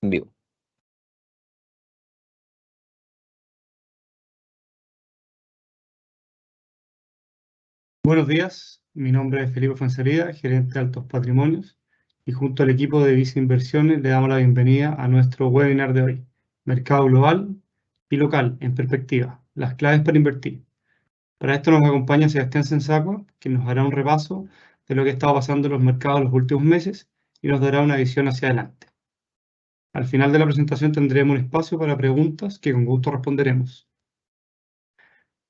En vivo. Buenos días, mi nombre es Felipe Fuenzalida, gerente de Altos Patrimonios, y junto al equipo de Visa Inversiones le damos la bienvenida a nuestro webinar de hoy, Mercado Global y Local en Perspectiva, las claves para invertir. Para esto nos acompaña Sebastián Sensacua, que nos hará un repaso de lo que ha estado pasando en los mercados los últimos meses y nos dará una visión hacia adelante. Al final de la presentación tendremos un espacio para preguntas que con gusto responderemos.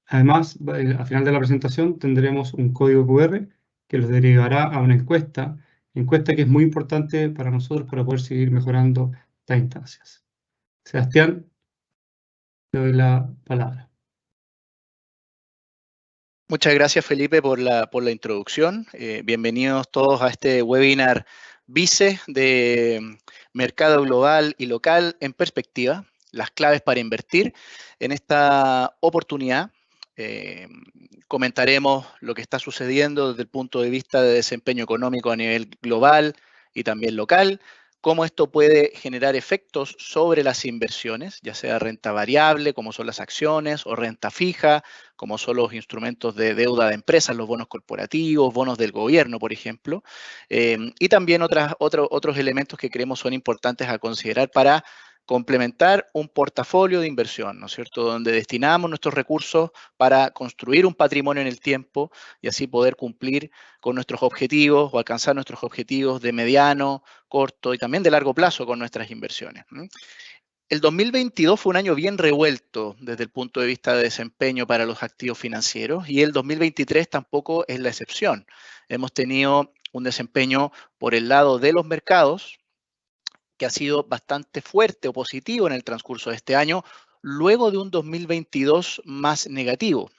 Además, al final de la presentación tendremos un código QR que los derivará a una encuesta que es muy importante para nosotros para poder seguir mejorando estas instancias. Sebastián, te doy la palabra. Muchas gracias, Felipe, por la introducción. Bienvenidos todos a este webinar VICE de Mercado Global y Local en Perspectiva, las claves para invertir. En esta oportunidad comentaremos lo que está sucediendo desde el punto de vista de desempeño económico a nivel global y también local, cómo esto puede generar efectos sobre las inversiones, ya sea renta variable, como son las acciones, o renta fija, como son los instrumentos de deuda de empresas, los bonos corporativos, bonos del gobierno, por ejemplo, y también otros elementos que creemos son importantes a considerar para complementar un portafolio de inversión, ¿no es cierto?, donde destinamos nuestros recursos para construir un patrimonio en el tiempo y así poder cumplir con nuestros objetivos o alcanzar nuestros objetivos de mediano, corto y también de largo plazo con nuestras inversiones. El 2022 fue un año bien revuelto desde el punto de vista de desempeño para los activos financieros y el 2023 tampoco es la excepción. Hemos tenido un desempeño por el lado de los mercados que ha sido bastante fuerte o positivo en el transcurso de este año, luego de un 2022 más negativo.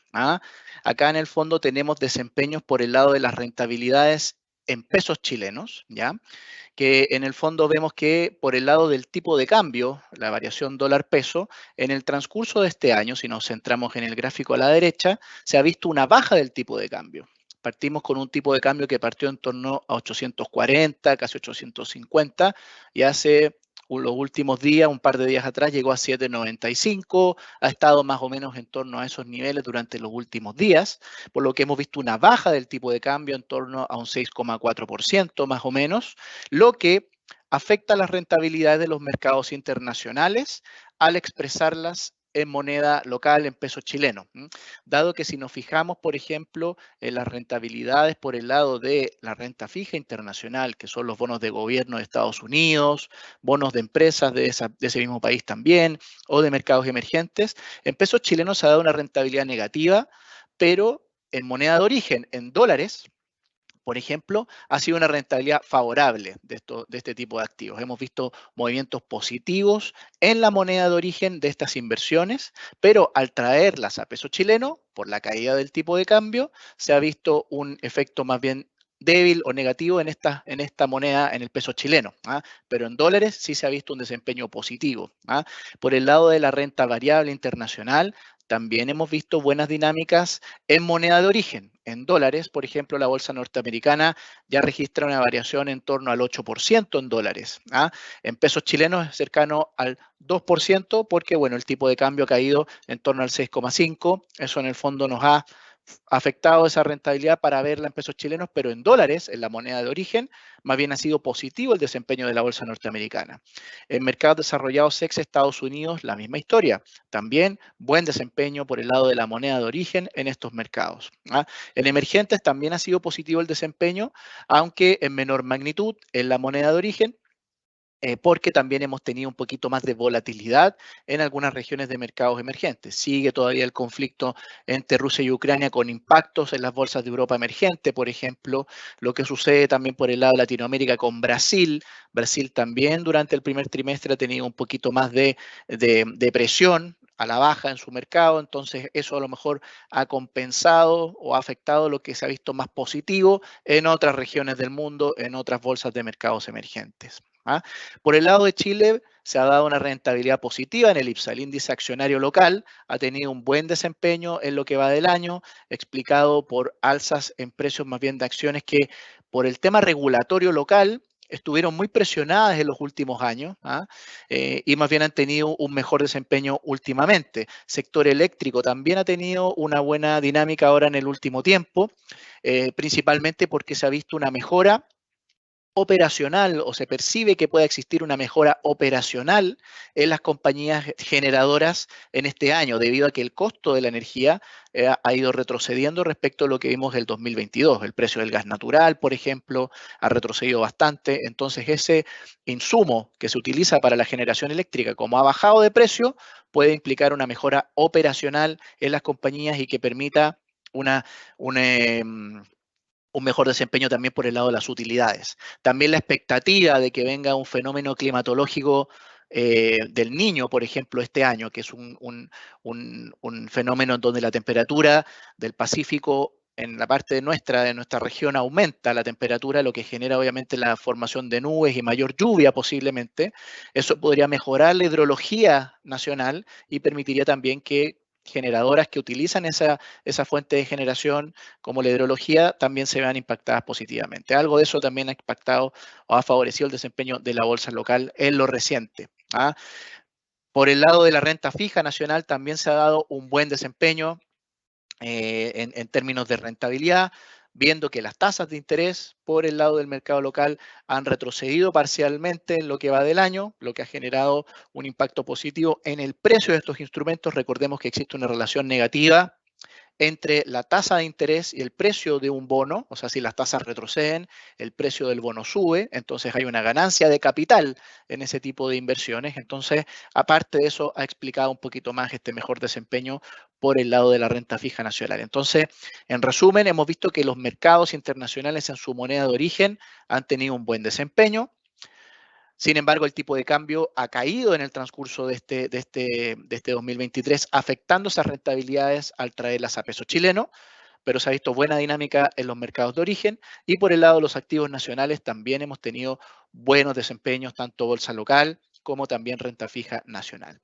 Acá en el fondo tenemos desempeños por el lado de las rentabilidades en pesos chilenos, ¿ya?, que en el fondo vemos que por el lado del tipo de cambio, la variación dólar-peso, en el transcurso de este año, si nos centramos en el gráfico a la derecha, se ha visto una baja del tipo de cambio. Partimos con un tipo de cambio que partió en torno a 840, casi 850, y hace los últimos días, un par de días atrás, llegó a 795, ha estado más o menos en torno a esos niveles durante los últimos días, por lo que hemos visto una baja del tipo de cambio en torno a un 6,4% más o menos, lo que afecta las rentabilidades de los mercados internacionales al expresarlas en moneda local, en peso chileno. Dado que si nos fijamos, por ejemplo, en las rentabilidades por el lado de la renta fija internacional, que son los bonos de gobierno de Estados Unidos, bonos de empresas de ese mismo país también, o de mercados emergentes, en pesos chilenos se ha dado una rentabilidad negativa, pero en moneda de origen, en dólares, por ejemplo, ha sido una rentabilidad favorable de este tipo de activos. Hemos visto movimientos positivos en la moneda de origen de estas inversiones, pero al traerlas a peso chileno, por la caída del tipo de cambio, se ha visto un efecto más bien débil o negativo en esta moneda, en el peso chileno, pero en dólares sí se ha visto un desempeño positivo. Por el lado de la renta variable internacional, también hemos visto buenas dinámicas en moneda de origen. En dólares, por ejemplo, la bolsa norteamericana ya registra una variación en torno al 8% en dólares. En pesos chilenos es cercano al 2% porque, bueno, el tipo de cambio ha caído en torno al 6,5%. Eso en el fondo nos ha afectado esa rentabilidad para verla en pesos chilenos, pero en dólares, en la moneda de origen, más bien ha sido positivo el desempeño de la bolsa norteamericana. En mercados desarrollados ex Estados Unidos, la misma historia. También buen desempeño por el lado de la moneda de origen en estos mercados. En emergentes también ha sido positivo el desempeño, aunque en menor magnitud en la moneda de origen, porque también hemos tenido un poquito más de volatilidad en algunas regiones de mercados emergentes. Sigue todavía el conflicto entre Rusia y Ucrania con impactos en las bolsas de Europa emergente, por ejemplo, lo que sucede también por el lado de Latinoamérica con Brasil. Brasil también durante el primer trimestre ha tenido un poquito más de presión a la baja en su mercado, entonces eso a lo mejor ha compensado o ha afectado lo que se ha visto más positivo en otras regiones del mundo, en otras bolsas de mercados emergentes. Por el lado de Chile, se ha dado una rentabilidad positiva en el IPSA. El índice accionario local ha tenido un buen desempeño en lo que va del año, explicado por alzas en precios más bien de acciones que por el tema regulatorio local estuvieron muy presionadas en los últimos años, y más bien han tenido un mejor desempeño últimamente. Sector eléctrico también ha tenido una buena dinámica ahora en el último tiempo, principalmente porque se ha visto una mejora operacional o se percibe que pueda existir una mejora operacional en las compañías generadoras en este año, debido a que el costo de la energía ha ido retrocediendo respecto a lo que vimos el 2022. El precio del gas natural, por ejemplo, ha retrocedido bastante. Entonces, ese insumo que se utiliza para la generación eléctrica, como ha bajado de precio, puede implicar una mejora operacional en las compañías y que permita un mejor desempeño también por el lado de las utilidades. También la expectativa de que venga un fenómeno climatológico del Niño, por ejemplo, este año, que es un fenómeno en donde la temperatura del Pacífico en la parte de nuestra región aumenta la temperatura, lo que genera obviamente la formación de nubes y mayor lluvia posiblemente. Eso podría mejorar la hidrología nacional y permitiría también que generadoras que utilizan esa fuente de generación como la hidrología también se vean impactadas positivamente. Algo de eso también ha impactado o ha favorecido el desempeño de la bolsa local en lo reciente. Por el lado de la renta fija nacional también se ha dado un buen desempeño en términos de rentabilidad, viendo que las tasas de interés por el lado del mercado local han retrocedido parcialmente en lo que va del año, lo que ha generado un impacto positivo en el precio de estos instrumentos. Recordemos que existe una relación negativa entre la tasa de interés y el precio de un bono, o sea, si las tasas retroceden, el precio del bono sube, entonces hay una ganancia de capital en ese tipo de inversiones. Entonces, aparte de eso, ha explicado un poquito más este mejor desempeño por el lado de la renta fija nacional. Entonces, en resumen, hemos visto que los mercados internacionales en su moneda de origen han tenido un buen desempeño. Sin embargo, el tipo de cambio ha caído en el transcurso de este 2023, afectando esas rentabilidades al traerlas a peso chileno, pero se ha visto buena dinámica en los mercados de origen y por el lado de los activos nacionales también hemos tenido buenos desempeños, tanto bolsa local como también renta fija nacional.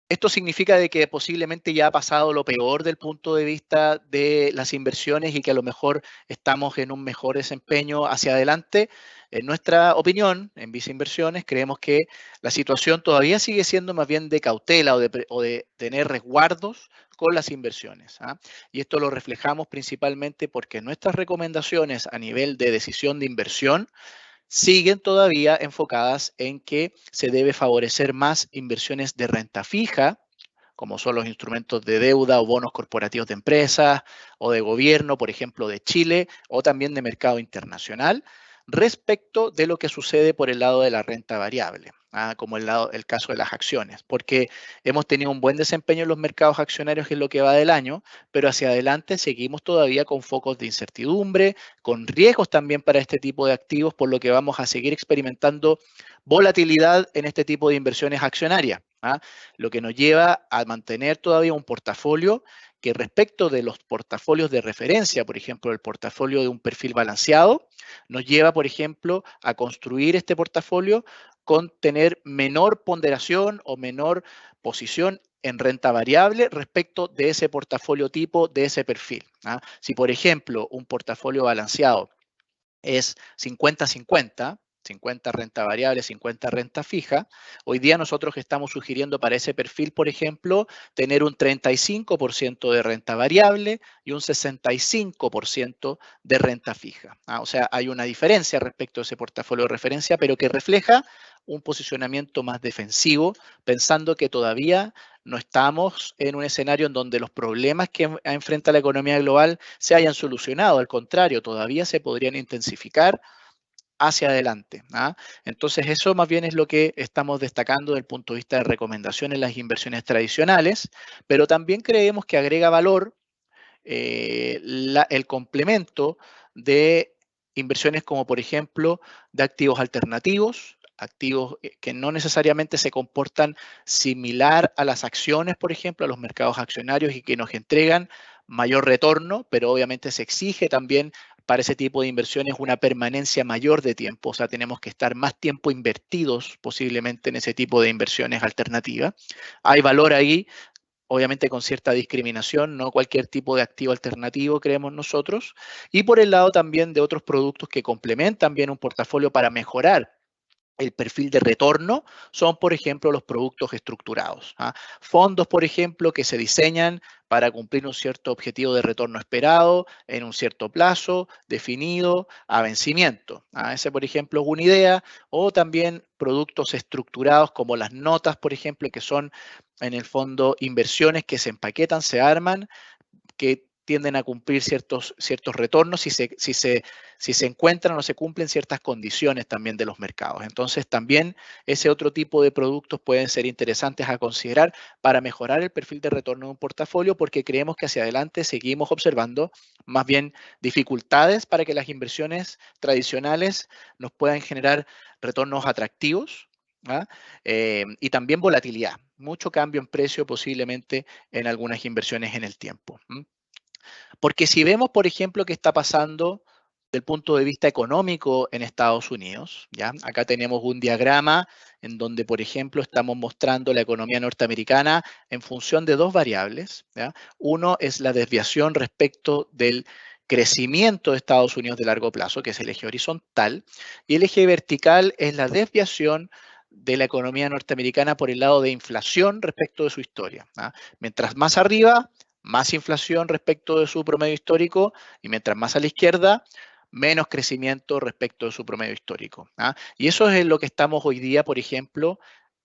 Esto significa de que posiblemente ya ha pasado lo peor del punto de vista de las inversiones y que a lo mejor estamos en un mejor desempeño hacia adelante. En nuestra opinión, en Visa Inversiones, creemos que la situación todavía sigue siendo más bien de cautela o de tener resguardos con las inversiones. Y esto lo reflejamos principalmente porque nuestras recomendaciones a nivel de decisión de inversión siguen todavía enfocadas en que se debe favorecer más inversiones de renta fija, como son los instrumentos de deuda o bonos corporativos de empresas o de gobierno, por ejemplo, de Chile, o también de mercado internacional, respecto de lo que sucede por el lado de la renta variable, como el caso de las acciones, porque hemos tenido un buen desempeño en los mercados accionarios en lo que va del año, pero hacia adelante seguimos todavía con focos de incertidumbre, con riesgos también para este tipo de activos, por lo que vamos a seguir experimentando volatilidad en este tipo de inversiones accionarias, lo que nos lleva a mantener todavía un portafolio que respecto de los portafolios de referencia, por ejemplo, el portafolio de un perfil balanceado, nos lleva, por ejemplo, a construir este portafolio con tener menor ponderación o menor posición en renta variable respecto de ese portafolio tipo, de ese perfil. Si, por ejemplo, un portafolio balanceado es 50-50, 50 renta variable, 50 renta fija. Hoy día nosotros estamos sugiriendo para ese perfil, por ejemplo, tener un 35% de renta variable y un 65% de renta fija. O sea, hay una diferencia respecto a ese portafolio de referencia, pero que refleja un posicionamiento más defensivo, pensando que todavía no estamos en un escenario en donde los problemas que enfrenta la economía global se hayan solucionado. Al contrario, todavía se podrían intensificar hacia adelante. Entonces, eso más bien es lo que estamos destacando desde el punto de vista de recomendación en las inversiones tradicionales, pero también creemos que agrega valor el complemento de inversiones como, por ejemplo, de activos alternativos, activos que no necesariamente se comportan similar a las acciones, por ejemplo, a los mercados accionarios y que nos entregan mayor retorno, pero obviamente se exige también para ese tipo de inversiones una permanencia mayor de tiempo, o sea, tenemos que estar más tiempo invertidos posiblemente en ese tipo de inversiones alternativas. Hay valor ahí obviamente con cierta discriminación, no cualquier tipo de activo alternativo, creemos nosotros, y por el lado también de otros productos que complementan bien un portafolio para mejorar el perfil de retorno, son, por ejemplo, los productos estructurados. Fondos, por ejemplo, que se diseñan para cumplir un cierto objetivo de retorno esperado en un cierto plazo definido a vencimiento. Ese, por ejemplo, es una idea. O también productos estructurados como las notas, por ejemplo, que son en el fondo inversiones que se empaquetan, se arman, que tienden a cumplir ciertos retornos si se encuentran o se cumplen ciertas condiciones también de los mercados. Entonces, también ese otro tipo de productos pueden ser interesantes a considerar para mejorar el perfil de retorno de un portafolio, porque creemos que hacia adelante seguimos observando más bien dificultades para que las inversiones tradicionales nos puedan generar retornos atractivos. Y también volatilidad, mucho cambio en precio posiblemente en algunas inversiones en el tiempo. Porque si vemos, por ejemplo, qué está pasando del punto de vista económico en Estados Unidos, ¿ya? Acá tenemos un diagrama en donde, por ejemplo, estamos mostrando la economía norteamericana en función de dos variables, ¿ya? Uno es la desviación respecto del crecimiento de Estados Unidos de largo plazo, que es el eje horizontal, y el eje vertical es la desviación de la economía norteamericana por el lado de inflación respecto de su historia. Mientras más arriba, más inflación respecto de su promedio histórico, y mientras más a la izquierda, menos crecimiento respecto de su promedio histórico. Y eso es lo que estamos hoy día, por ejemplo,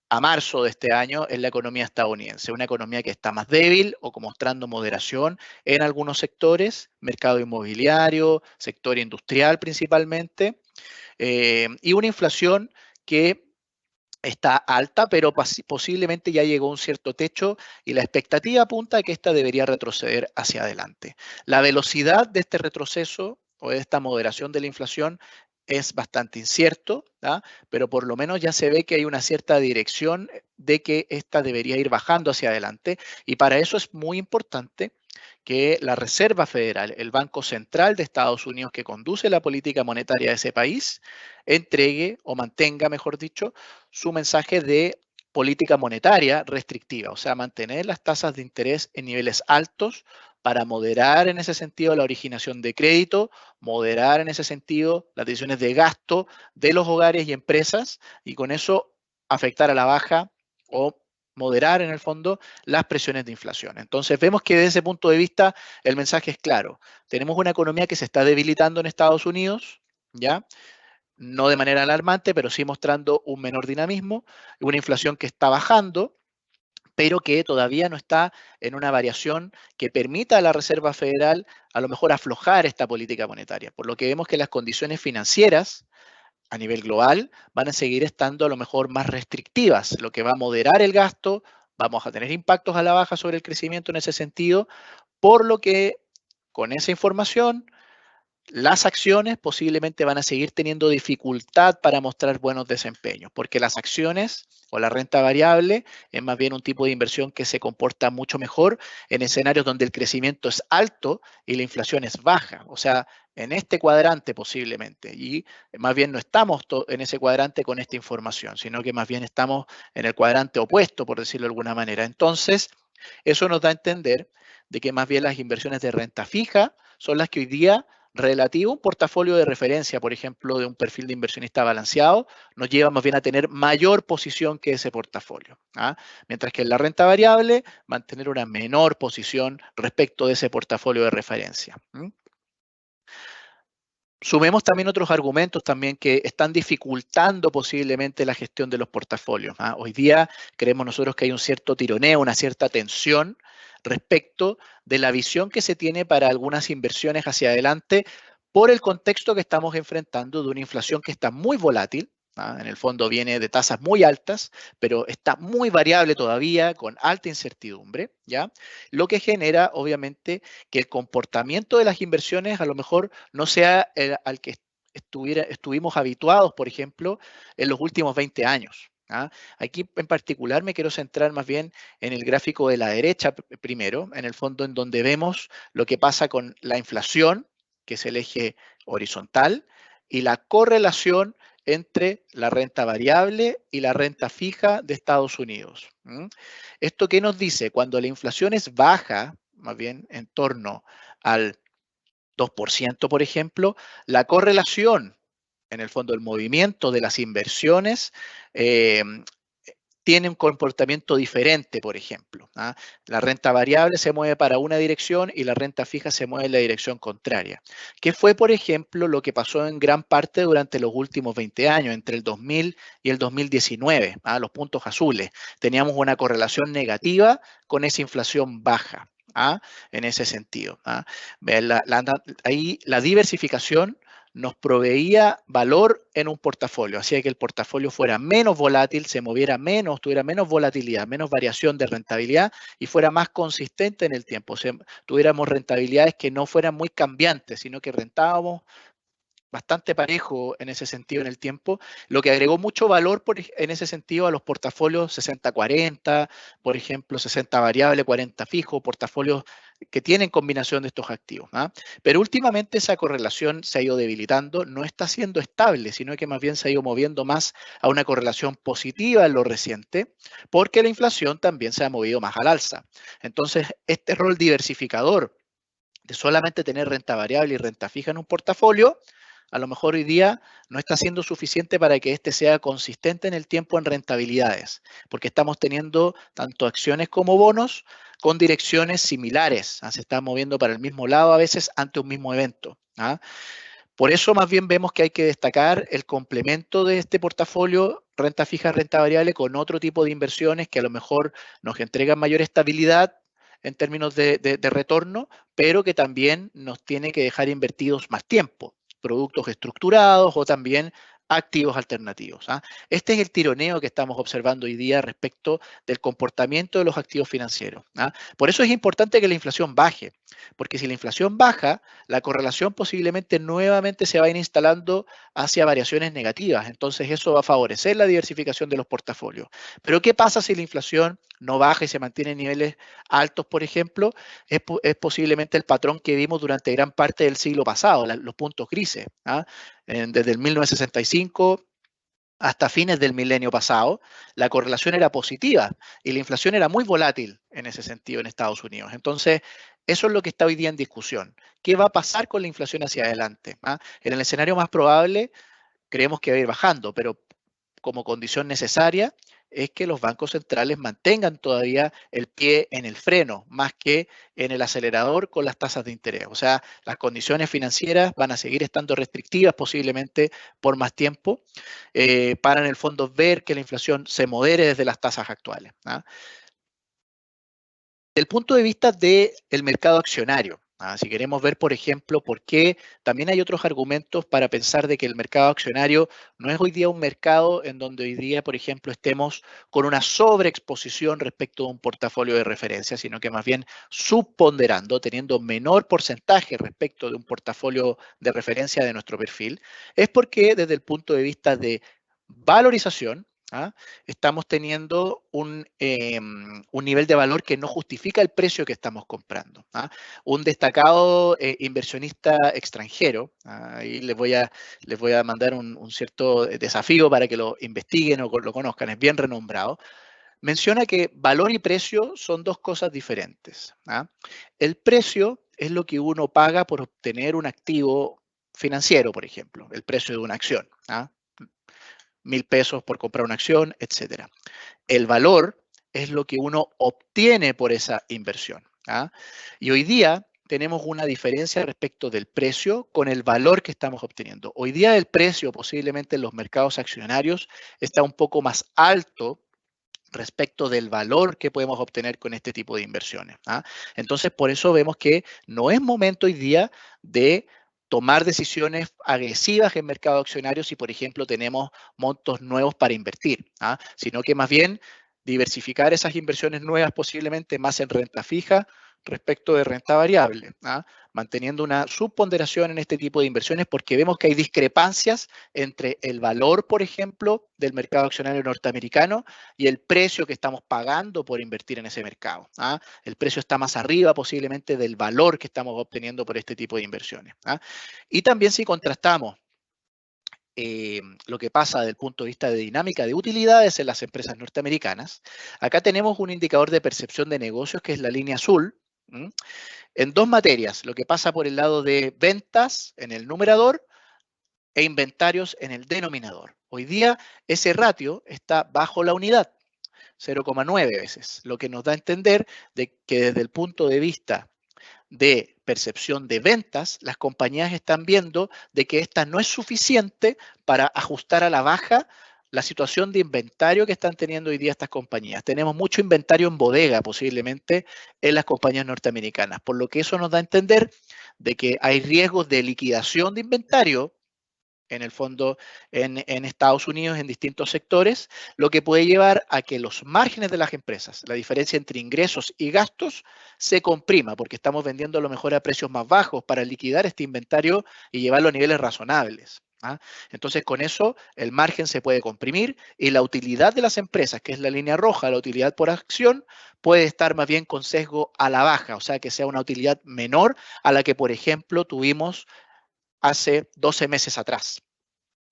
a marzo de este año en la economía estadounidense, una economía que está más débil o mostrando moderación en algunos sectores, mercado inmobiliario, sector industrial principalmente, y una inflación que está alta, pero posiblemente ya llegó a un cierto techo y la expectativa apunta a que esta debería retroceder hacia adelante. La velocidad de este retroceso o de esta moderación de la inflación es bastante incierto, pero por lo menos ya se ve que hay una cierta dirección de que esta debería ir bajando hacia adelante, y para eso es muy importante que la Reserva Federal, el Banco Central de Estados Unidos que conduce la política monetaria de ese país, entregue o mantenga, mejor dicho, su mensaje de política monetaria restrictiva, o sea, mantener las tasas de interés en niveles altos para moderar en ese sentido la originación de crédito, moderar en ese sentido las decisiones de gasto de los hogares y empresas, y con eso afectar a la baja o moderar en el fondo las presiones de inflación. Entonces vemos que desde ese punto de vista el mensaje es claro. Tenemos una economía que se está debilitando en Estados Unidos, ¿ya? No de manera alarmante, pero sí mostrando un menor dinamismo, una inflación que está bajando, pero que todavía no está en una variación que permita a la Reserva Federal a lo mejor aflojar esta política monetaria. Por lo que vemos que las condiciones financieras a nivel global van a seguir estando a lo mejor más restrictivas, lo que va a moderar el gasto. Vamos a tener impactos a la baja sobre el crecimiento en ese sentido, por lo que con esa información las acciones posiblemente van a seguir teniendo dificultad para mostrar buenos desempeños, porque las acciones o la renta variable es más bien un tipo de inversión que se comporta mucho mejor en escenarios donde el crecimiento es alto y la inflación es baja. O sea, en este cuadrante posiblemente. Y más bien no estamos en ese cuadrante con esta información, sino que más bien estamos en el cuadrante opuesto, por decirlo de alguna manera. Entonces, eso nos da a entender de que más bien las inversiones de renta fija son las que hoy día, relativo a un portafolio de referencia, por ejemplo, de un perfil de inversionista balanceado, nos lleva más bien a tener mayor posición que ese portafolio. Mientras que en la renta variable, mantener una menor posición respecto de ese portafolio de referencia. Sumemos también otros argumentos también que están dificultando posiblemente la gestión de los portafolios. Hoy día creemos nosotros que hay un cierto tironeo, una cierta tensión respecto de la visión que se tiene para algunas inversiones hacia adelante por el contexto que estamos enfrentando de una inflación que está muy volátil. En el fondo viene de tasas muy altas, pero está muy variable todavía, con alta incertidumbre, ¿ya? Lo que genera, obviamente, que el comportamiento de las inversiones a lo mejor no sea al que estuvimos habituados, por ejemplo, en los últimos 20 años. Aquí en particular me quiero centrar más bien en el gráfico de la derecha primero, en el fondo en donde vemos lo que pasa con la inflación, que es el eje horizontal, y la correlación entre la renta variable y la renta fija de Estados Unidos. ¿Esto qué nos dice? Cuando la inflación es baja, más bien en torno al 2%, por ejemplo, la correlación, en el fondo, el movimiento de las inversiones tiene un comportamiento diferente, por ejemplo. La renta variable se mueve para una dirección y la renta fija se mueve en la dirección contraria. ¿Qué fue, por ejemplo, lo que pasó en gran parte durante los últimos 20 años, entre el 2000 y el 2019? Los puntos azules. Teníamos una correlación negativa con esa inflación baja. En ese sentido. Ahí la diversificación nos proveía valor en un portafolio, hacía que el portafolio fuera menos volátil, se moviera menos, tuviera menos volatilidad, menos variación de rentabilidad y fuera más consistente en el tiempo. O sea, tuviéramos rentabilidades que no fueran muy cambiantes, sino que rentábamos bastante parejo en ese sentido en el tiempo, lo que agregó mucho valor en ese sentido a los portafolios 60-40, por ejemplo, 60 variable, 40 fijo, portafolios que tienen combinación de estos activos. Pero últimamente esa correlación se ha ido debilitando, no está siendo estable, sino que más bien se ha ido moviendo más a una correlación positiva en lo reciente, porque la inflación también se ha movido más al alza. Entonces, este rol diversificador de solamente tener renta variable y renta fija en un portafolio, a lo mejor hoy día no está siendo suficiente para que este sea consistente en el tiempo en rentabilidades, porque estamos teniendo tanto acciones como bonos con direcciones similares, se están moviendo para el mismo lado a veces ante un mismo evento. Por eso más bien vemos que hay que destacar el complemento de este portafolio renta fija, renta variable con otro tipo de inversiones que a lo mejor nos entregan mayor estabilidad en términos de retorno, pero que también nos tiene que dejar invertidos más tiempo, productos estructurados o también activos alternativos. Este es el tironeo que estamos observando hoy día respecto del comportamiento de los activos financieros. Por eso es importante que la inflación baje, porque si la inflación baja, la correlación posiblemente nuevamente se va a ir instalando hacia variaciones negativas. Entonces eso va a favorecer la diversificación de los portafolios. Pero ¿qué pasa si la inflación no baja y se mantiene en niveles altos, por ejemplo? Es posiblemente el patrón que vimos durante gran parte del siglo pasado, los puntos grises. Desde el 1965 hasta fines del milenio pasado, la correlación era positiva y la inflación era muy volátil en ese sentido en Estados Unidos. Entonces, eso es lo que está hoy día en discusión. ¿Qué va a pasar con la inflación hacia adelante? En el escenario más probable, creemos que va a ir bajando, pero como condición necesaria es que los bancos centrales mantengan todavía el pie en el freno, más que en el acelerador con las tasas de interés. O sea, las condiciones financieras van a seguir estando restrictivas posiblemente por más tiempo, para en el fondo ver que la inflación se modere desde las tasas actuales. Desde el punto de vista del mercado accionario, si queremos ver, por ejemplo, por qué también hay otros argumentos para pensar de que el mercado accionario no es hoy día un mercado en donde hoy día, por ejemplo, estemos con una sobreexposición respecto a un portafolio de referencia, sino que más bien subponderando, teniendo menor porcentaje respecto de un portafolio de referencia de nuestro perfil, es porque desde el punto de vista de valorización, estamos teniendo un nivel de valor que no justifica el precio que estamos comprando. Un destacado inversionista extranjero, ahí les voy a mandar un cierto desafío para que lo investiguen o lo conozcan, es bien renombrado, menciona que valor y precio son dos cosas diferentes. El precio es lo que uno paga por obtener un activo financiero, por ejemplo, el precio de una acción. 1.000 pesos por comprar una acción, etcétera. El valor es lo que uno obtiene por esa inversión. Y hoy día tenemos una diferencia respecto del precio con el valor que estamos obteniendo. Hoy día el precio posiblemente en los mercados accionarios está un poco más alto respecto del valor que podemos obtener con este tipo de inversiones. Entonces, por eso vemos que no es momento hoy día de tomar decisiones agresivas en mercado accionario si, por ejemplo, tenemos montos nuevos para invertir, sino que más bien diversificar esas inversiones nuevas posiblemente más en renta fija respecto de renta variable, manteniendo una subponderación en este tipo de inversiones porque vemos que hay discrepancias entre el valor, por ejemplo, del mercado accionario norteamericano y el precio que estamos pagando por invertir en ese mercado. El precio está más arriba posiblemente del valor que estamos obteniendo por este tipo de inversiones. Y también si contrastamos lo que pasa desde el punto de vista de dinámica de utilidades en las empresas norteamericanas, acá tenemos un indicador de percepción de negocios que es la línea azul, en dos materias, lo que pasa por el lado de ventas en el numerador e inventarios en el denominador. Hoy día ese ratio está bajo la unidad, 0,9 veces, lo que nos da a entender de que desde el punto de vista de percepción de ventas, las compañías están viendo de que esta no es suficiente para ajustar a la baja la situación de inventario que están teniendo hoy día estas compañías. Tenemos mucho inventario en bodega posiblemente en las compañías norteamericanas, por lo que eso nos da a entender de que hay riesgos de liquidación de inventario en el fondo en Estados Unidos en distintos sectores, lo que puede llevar a que los márgenes de las empresas, la diferencia entre ingresos y gastos, se comprima, porque estamos vendiendo a lo mejor a precios más bajos para liquidar este inventario y llevarlo a niveles razonables. Entonces, con eso, el margen se puede comprimir y la utilidad de las empresas, que es la línea roja, la utilidad por acción, puede estar más bien con sesgo a la baja, o sea, que sea una utilidad menor a la que, por ejemplo, tuvimos hace 12 meses atrás.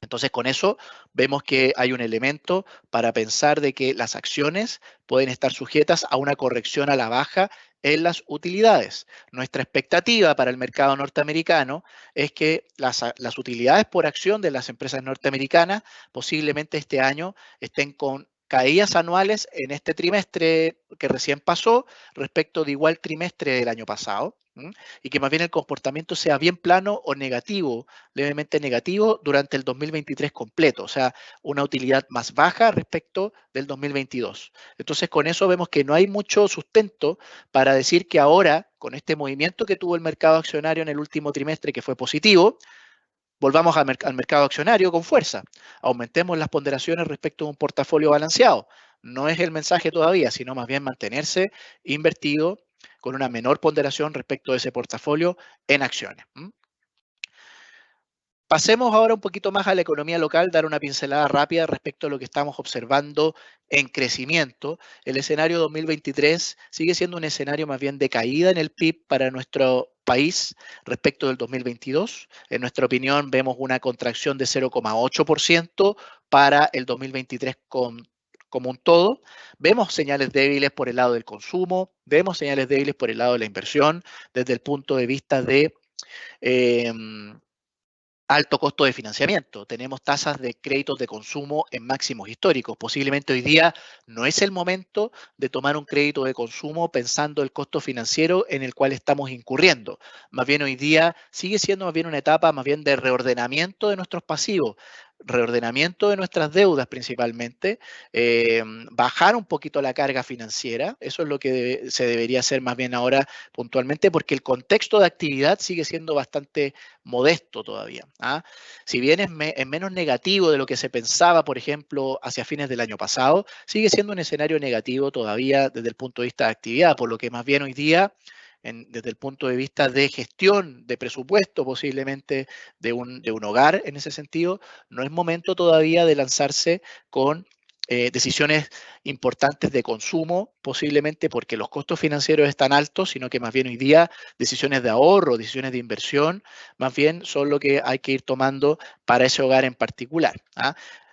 Entonces, con eso vemos que hay un elemento para pensar de que las acciones pueden estar sujetas a una corrección a la baja en las utilidades. Nuestra expectativa para el mercado norteamericano es que las utilidades por acción de las empresas norteamericanas posiblemente este año estén con caídas anuales en este trimestre que recién pasó respecto de igual trimestre del año pasado, y que más bien el comportamiento sea bien plano o negativo, levemente negativo durante el 2023 completo, o sea, una utilidad más baja respecto del 2022. Entonces, con eso vemos que no hay mucho sustento para decir que ahora, con este movimiento que tuvo el mercado accionario en el último trimestre, que fue positivo, volvamos al mercado accionario con fuerza, aumentemos las ponderaciones respecto a un portafolio balanceado. No es el mensaje todavía, sino más bien mantenerse invertido con una menor ponderación respecto de ese portafolio en acciones. Pasemos ahora un poquito más a la economía local, dar una pincelada rápida respecto a lo que estamos observando en crecimiento. El escenario 2023 sigue siendo un escenario más bien de caída en el PIB para nuestro país respecto del 2022. En nuestra opinión, vemos una contracción de 0,8% para el 2023 como un todo. Vemos señales débiles por el lado del consumo, vemos señales débiles por el lado de la inversión, desde el punto de vista de alto costo de financiamiento. Tenemos tasas de créditos de consumo en máximos históricos. Posiblemente hoy día no es el momento de tomar un crédito de consumo pensando el costo financiero en el cual estamos incurriendo. Más bien hoy día sigue siendo más bien una etapa más bien de reordenamiento de nuestros pasivos, reordenamiento de nuestras deudas principalmente, bajar un poquito la carga financiera. Eso es lo que se debería hacer más bien ahora puntualmente, porque el contexto de actividad sigue siendo bastante modesto todavía. Si bien es menos negativo de lo que se pensaba, por ejemplo, hacia fines del año pasado, sigue siendo un escenario negativo todavía desde el punto de vista de actividad, por lo que más bien hoy día, desde el punto de vista de gestión de presupuesto posiblemente de un hogar en ese sentido, no es momento todavía de lanzarse con decisiones importantes de consumo, posiblemente porque los costos financieros están altos, sino que más bien hoy día decisiones de ahorro, decisiones de inversión, más bien son lo que hay que ir tomando para ese hogar en particular.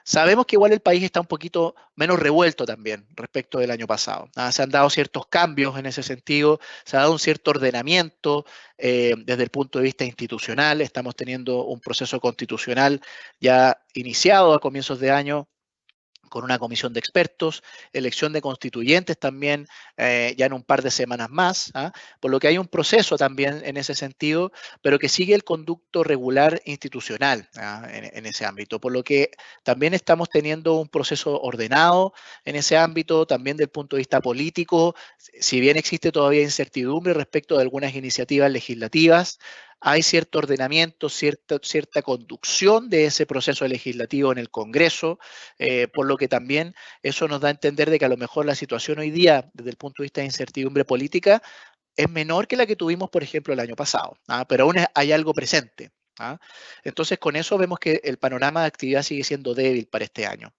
Sabemos que igual el país está un poquito menos revuelto también respecto del año pasado. Se han dado ciertos cambios en ese sentido, se ha dado un cierto ordenamiento desde el punto de vista institucional. Estamos teniendo un proceso constitucional ya iniciado a comienzos de año, con una comisión de expertos, elección de constituyentes también ya en un par de semanas más, por lo que hay un proceso también en ese sentido, pero que sigue el conducto regular institucional en ese ámbito, por lo que también estamos teniendo un proceso ordenado en ese ámbito, también del punto de vista político, si bien existe todavía incertidumbre respecto de algunas iniciativas legislativas, hay cierto ordenamiento, cierta conducción de ese proceso legislativo en el Congreso, por lo que también eso nos da a entender de que a lo mejor la situación hoy día, desde el punto de vista de incertidumbre política, es menor que la que tuvimos, por ejemplo, el año pasado, pero aún hay algo presente. Entonces, con eso vemos que el panorama de actividad sigue siendo débil para este año.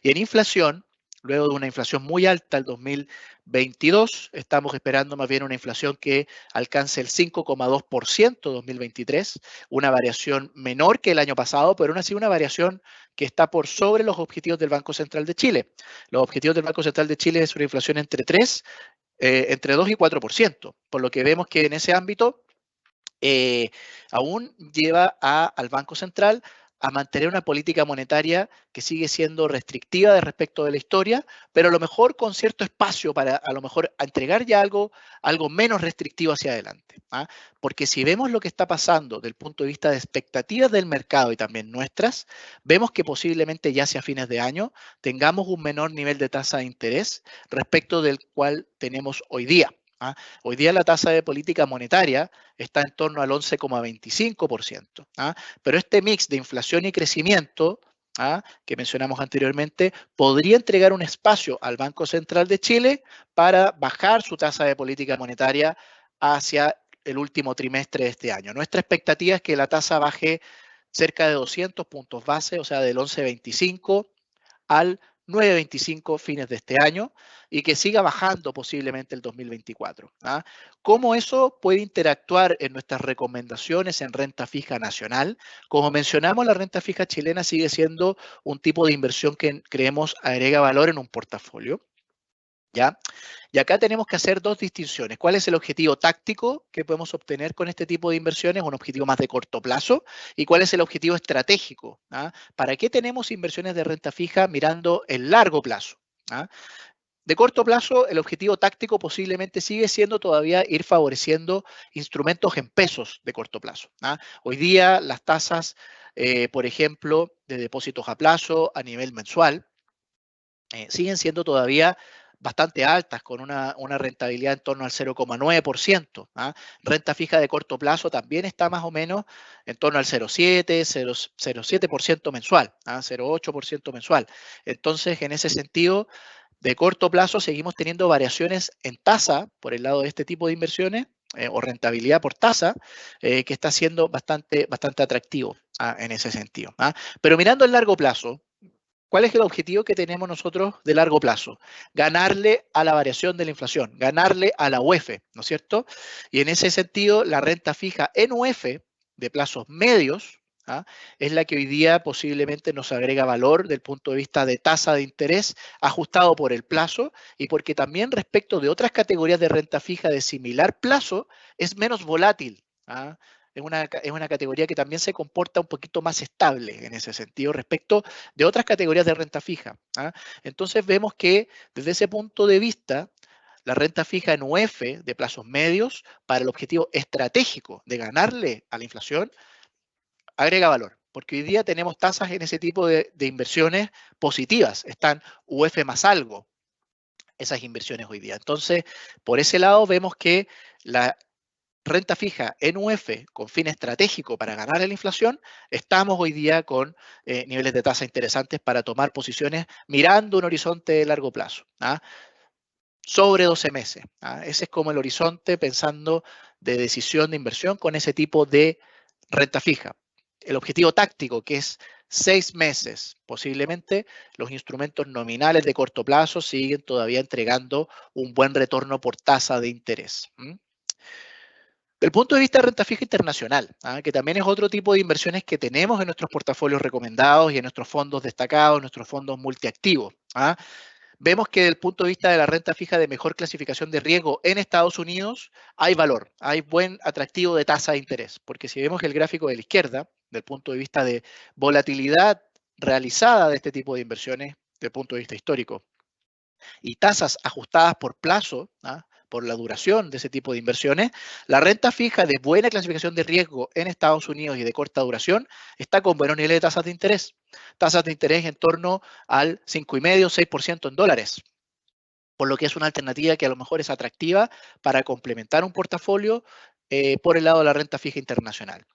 Y en inflación, Luego de una inflación muy alta el 2022, estamos esperando más bien una inflación que alcance el 5,2% 2023, una variación menor que el año pasado, pero aún así una variación que está por sobre los objetivos del Banco Central de Chile. Los objetivos del Banco Central de Chile es una inflación entre 2 y 4%, por lo que vemos que en ese ámbito aún lleva al Banco Central a mantener una política monetaria que sigue siendo restrictiva de respecto de la historia, pero a lo mejor con cierto espacio para a lo mejor entregar ya algo menos restrictivo hacia adelante. ¿Ah? Porque si vemos lo que está pasando desde el punto de vista de expectativas del mercado y también nuestras, vemos que posiblemente ya hacia fines de año tengamos un menor nivel de tasa de interés respecto del cual tenemos hoy día. ¿Ah? Hoy día la tasa de política monetaria está en torno al 11,25%. ¿Ah? Pero este mix de inflación y crecimiento que mencionamos anteriormente, podría entregar un espacio al Banco Central de Chile para bajar su tasa de política monetaria hacia el último trimestre de este año. Nuestra expectativa es que la tasa baje cerca de 200 puntos base, o sea, del 11,25 al 9,25 fines de este año y que siga bajando posiblemente el 2024. ¿Ah? ¿Cómo eso puede interactuar en nuestras recomendaciones en renta fija nacional? Como mencionamos, la renta fija chilena sigue siendo un tipo de inversión que creemos agrega valor en un portafolio. ¿Ya? Y acá tenemos que hacer dos distinciones. ¿Cuál es el objetivo táctico que podemos obtener con este tipo de inversiones? Un objetivo más de corto plazo. ¿Y cuál es el objetivo estratégico? ¿Ah? ¿Para qué tenemos inversiones de renta fija mirando el largo plazo? ¿Ah? De corto plazo, el objetivo táctico posiblemente sigue siendo todavía ir favoreciendo instrumentos en pesos de corto plazo. ¿Ah? Hoy día las tasas, por ejemplo, de depósitos a plazo a nivel mensual, siguen siendo todavía bastante altas, con una rentabilidad en torno al 0,9%. ¿Ah? Renta fija de corto plazo también está más o menos en torno al 0,7, 0,7% mensual, 0,8% mensual. Entonces, en ese sentido, de corto plazo seguimos teniendo variaciones en tasa por el lado de este tipo de inversiones o rentabilidad por tasa, que está siendo bastante atractivo en ese sentido. Pero mirando el largo plazo, ¿cuál es el objetivo que tenemos nosotros de largo plazo? Ganarle a la variación de la inflación, ganarle a la UEF, ¿no es cierto? Y en ese sentido, la renta fija en UEF de plazos medios es la que hoy día posiblemente nos agrega valor del punto de vista de tasa de interés ajustado por el plazo y porque también respecto de otras categorías de renta fija de similar plazo es menos volátil. Es una categoría que también se comporta un poquito más estable en ese sentido respecto de otras categorías de renta fija. Entonces vemos que desde ese punto de vista, la renta fija en UEF de plazos medios para el objetivo estratégico de ganarle a la inflación agrega valor, porque hoy día tenemos tasas en ese tipo de inversiones positivas, están UEF más algo, esas inversiones hoy día. Entonces, por ese lado vemos que la renta fija en UEF con fin estratégico para ganar a la inflación, estamos hoy día con niveles de tasa interesantes para tomar posiciones mirando un horizonte de largo plazo, sobre 12 meses. Ese es como el horizonte pensando de decisión de inversión con ese tipo de renta fija. El objetivo táctico, que es 6 meses, posiblemente los instrumentos nominales de corto plazo siguen todavía entregando un buen retorno por tasa de interés. Del punto de vista de renta fija internacional, que también es otro tipo de inversiones que tenemos en nuestros portafolios recomendados y en nuestros fondos destacados, nuestros fondos multiactivos. Vemos que desde el punto de vista de la renta fija de mejor clasificación de riesgo en Estados Unidos, hay valor, hay buen atractivo de tasa de interés, porque si vemos el gráfico de la izquierda, del punto de vista de volatilidad realizada de este tipo de inversiones, desde el punto de vista histórico, y tasas ajustadas por plazo, por la duración de ese tipo de inversiones, la renta fija de buena clasificación de riesgo en Estados Unidos y de corta duración está con buenos niveles de tasas de interés. Tasas de interés en torno al 5,5-6% en dólares, por lo que es una alternativa que a lo mejor es atractiva para complementar un portafolio por el lado de la renta fija internacional.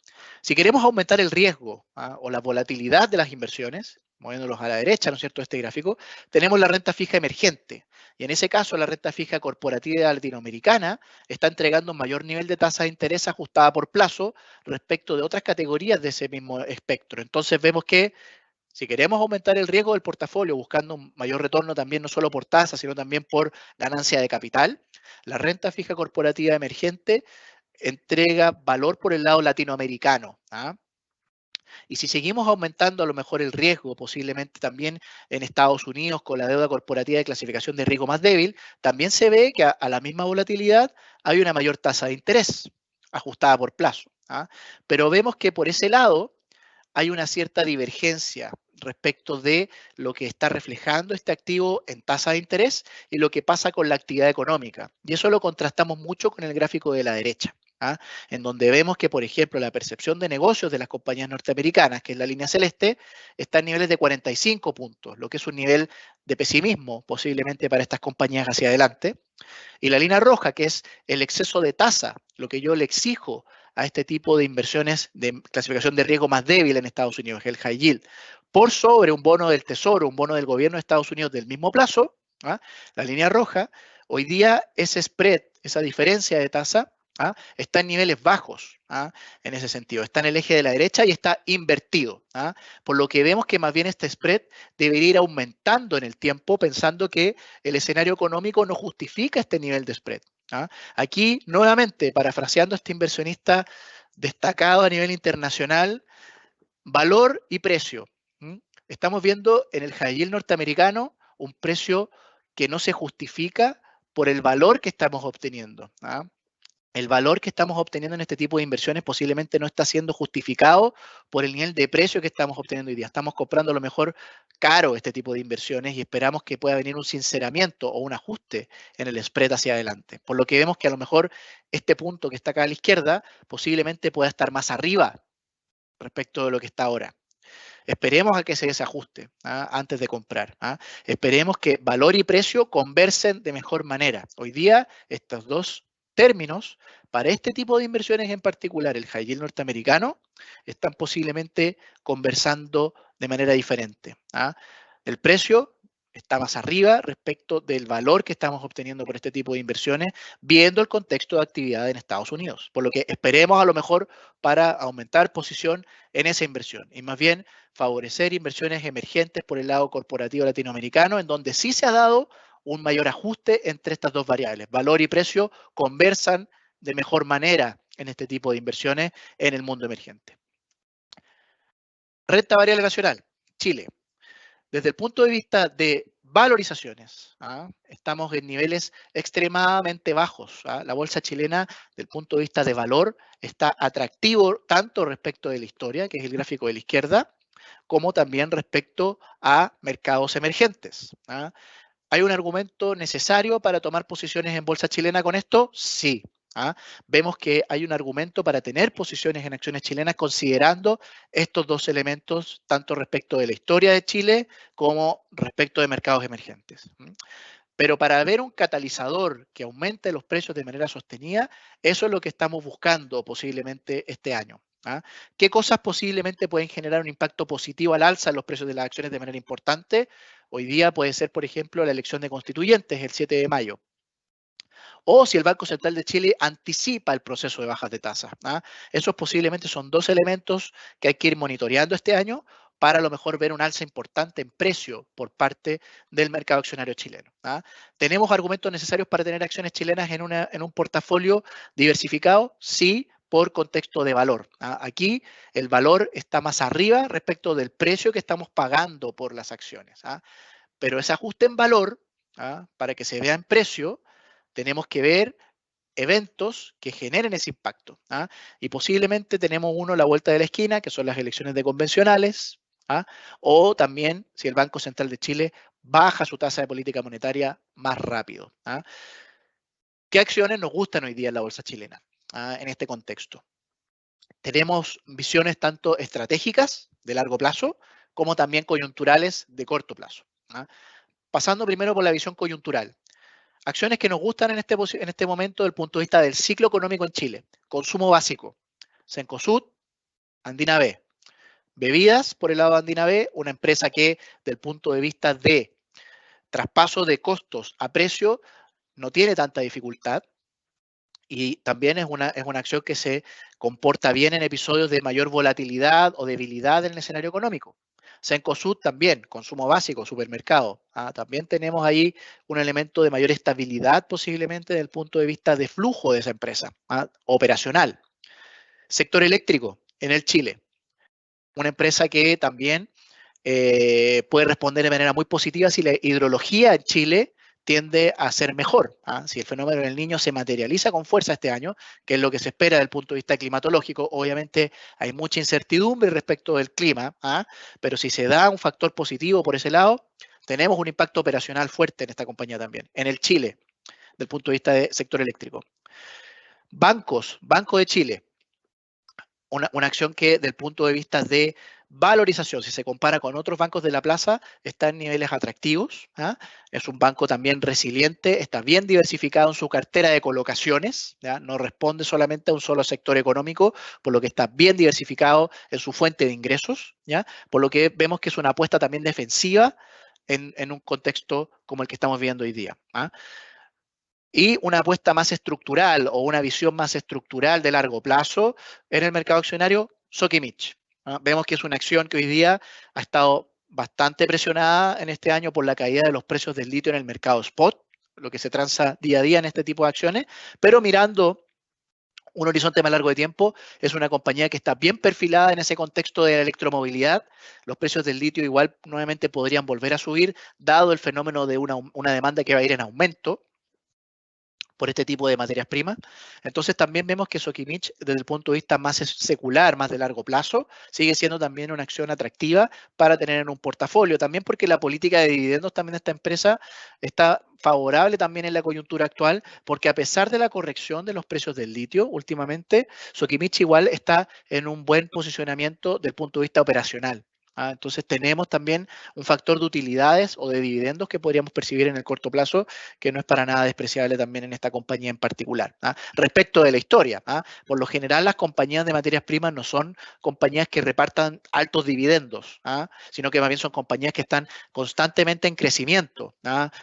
Si queremos aumentar el riesgo o la volatilidad de las inversiones, moviéndolos a la derecha, ¿no es cierto?, este gráfico, tenemos la renta fija emergente. Y en ese caso, la renta fija corporativa latinoamericana está entregando un mayor nivel de tasa de interés ajustada por plazo respecto de otras categorías de ese mismo espectro. Entonces vemos que Si queremos aumentar el riesgo del portafolio buscando un mayor retorno también no solo por tasa, sino también por ganancia de capital, la renta fija corporativa emergente entrega valor por el lado latinoamericano. Y si seguimos aumentando a lo mejor el riesgo, posiblemente también en Estados Unidos con la deuda corporativa de clasificación de riesgo más débil, también se ve que a la misma volatilidad hay una mayor tasa de interés ajustada por plazo. Pero vemos que por ese lado hay una cierta divergencia respecto de lo que está reflejando este activo en tasa de interés y lo que pasa con la actividad económica. Y eso lo contrastamos mucho con el gráfico de la derecha, en donde vemos que, por ejemplo, la percepción de negocios de las compañías norteamericanas, que es la línea celeste, está en niveles de 45 puntos, lo que es un nivel de pesimismo posiblemente para estas compañías hacia adelante. Y la línea roja, que es el exceso de tasa, lo que yo le exijo a este tipo de inversiones de clasificación de riesgo más débil en Estados Unidos, el high yield, por sobre un bono del Tesoro, un bono del gobierno de Estados Unidos del mismo plazo, la línea roja, hoy día ese spread, esa diferencia de tasa, está en niveles bajos, en ese sentido. Está en el eje de la derecha y está invertido. Por lo que vemos que más bien este spread debería ir aumentando en el tiempo, pensando que el escenario económico no justifica este nivel de spread. Aquí, nuevamente, parafraseando a este inversionista destacado a nivel internacional, valor y precio. Estamos viendo en el high yield norteamericano un precio que no se justifica por el valor que estamos obteniendo. El valor que estamos obteniendo en este tipo de inversiones posiblemente no está siendo justificado por el nivel de precio que estamos obteniendo hoy día. Estamos comprando a lo mejor caro este tipo de inversiones y esperamos que pueda venir un sinceramiento o un ajuste en el spread hacia adelante. Por lo que vemos que a lo mejor este punto que está acá a la izquierda posiblemente pueda estar más arriba respecto de lo que está ahora. Esperemos a que se desajuste antes de comprar. Esperemos que valor y precio conversen de mejor manera. Hoy día estos dos términos, para este tipo de inversiones en particular, el high yield norteamericano, están posiblemente conversando de manera diferente. El precio está más arriba respecto del valor que estamos obteniendo por este tipo de inversiones, viendo el contexto de actividad en Estados Unidos. Por lo que esperemos a lo mejor para aumentar posición en esa inversión y más bien favorecer inversiones emergentes por el lado corporativo latinoamericano, en donde sí se ha dado un mayor ajuste entre estas dos variables. Valor y precio conversan de mejor manera en este tipo de inversiones en el mundo emergente. Renta variable nacional, Chile. Desde el punto de vista de valorizaciones, estamos en niveles extremadamente bajos. La bolsa chilena, desde el punto de vista de valor, está atractivo tanto respecto de la historia, que es el gráfico de la izquierda, como también respecto a mercados emergentes. ¿Hay un argumento necesario para tomar posiciones en bolsa chilena con esto? Sí. Vemos que hay un argumento para tener posiciones en acciones chilenas considerando estos dos elementos, tanto respecto de la historia de Chile como respecto de mercados emergentes. Pero para ver un catalizador que aumente los precios de manera sostenida, eso es lo que estamos buscando posiblemente este año. ¿Qué cosas posiblemente pueden generar un impacto positivo al alza en los precios de las acciones de manera importante? Hoy día puede ser, por ejemplo, la elección de constituyentes el 7 de mayo. O si el Banco Central de Chile anticipa el proceso de bajas de tasas. Esos posiblemente son dos elementos que hay que ir monitoreando este año para a lo mejor ver un alza importante en precio por parte del mercado accionario chileno. ¿Tenemos argumentos necesarios para tener acciones chilenas en un portafolio diversificado? Sí, por contexto de valor. Aquí el valor está más arriba respecto del precio que estamos pagando por las acciones. Pero ese ajuste en valor, para que se vea en precio, tenemos que ver eventos que generen ese impacto. Y posiblemente tenemos uno a la vuelta de la esquina, que son las elecciones de convencionales, o también si el Banco Central de Chile baja su tasa de política monetaria más rápido. ¿Qué acciones nos gustan hoy día en la bolsa chilena en este contexto? Tenemos visiones tanto estratégicas de largo plazo como también coyunturales de corto plazo. Pasando primero por la visión coyuntural. Acciones que nos gustan en este momento desde el punto de vista del ciclo económico en Chile. Consumo básico, Cencosud, Andina B. Bebidas, por el lado de Andina B, una empresa que, desde el punto de vista de traspaso de costos a precio, no tiene tanta dificultad. Y también es una acción que se comporta bien en episodios de mayor volatilidad o debilidad en el escenario económico. Cencosud también, consumo básico, supermercado. También tenemos ahí un elemento de mayor estabilidad posiblemente desde el punto de vista de flujo de esa empresa, operacional. Sector eléctrico, en el Chile. Una empresa que también puede responder de manera muy positiva si la hidrología en Chile tiende a ser mejor. Si el fenómeno del Niño se materializa con fuerza este año, que es lo que se espera desde el punto de vista climatológico, obviamente hay mucha incertidumbre respecto del clima, pero si se da un factor positivo por ese lado, tenemos un impacto operacional fuerte en esta compañía también, en el Chile, desde el punto de vista del sector eléctrico. Bancos, Banco de Chile. Una acción que, desde el punto de vista de valorización, si se compara con otros bancos de la plaza, está en niveles atractivos. Es un banco también resiliente, está bien diversificado en su cartera de colocaciones, no responde solamente a un solo sector económico, por lo que está bien diversificado en su fuente de ingresos, por lo que vemos que es una apuesta también defensiva en un contexto como el que estamos viviendo hoy día. Y una apuesta más estructural o una visión más estructural de largo plazo en el mercado accionario, Sokimich. Vemos que es una acción que hoy día ha estado bastante presionada en este año por la caída de los precios del litio en el mercado spot, lo que se transa día a día en este tipo de acciones, pero mirando un horizonte más largo de tiempo, es una compañía que está bien perfilada en ese contexto de la electromovilidad. Los precios del litio igual nuevamente podrían volver a subir, dado el fenómeno de una demanda que va a ir en aumento por este tipo de materias primas. Entonces también vemos que Sokimich, desde el punto de vista más secular, más de largo plazo, sigue siendo también una acción atractiva para tener en un portafolio. También porque la política de dividendos también de esta empresa está favorable también en la coyuntura actual, porque a pesar de la corrección de los precios del litio últimamente, Sokimich igual está en un buen posicionamiento desde el punto de vista operacional. Entonces tenemos también un factor de utilidades o de dividendos que podríamos percibir en el corto plazo, que no es para nada despreciable también en esta compañía en particular. Respecto de la historia, por lo general las compañías de materias primas no son compañías que repartan altos dividendos, sino que más bien son compañías que están constantemente en crecimiento,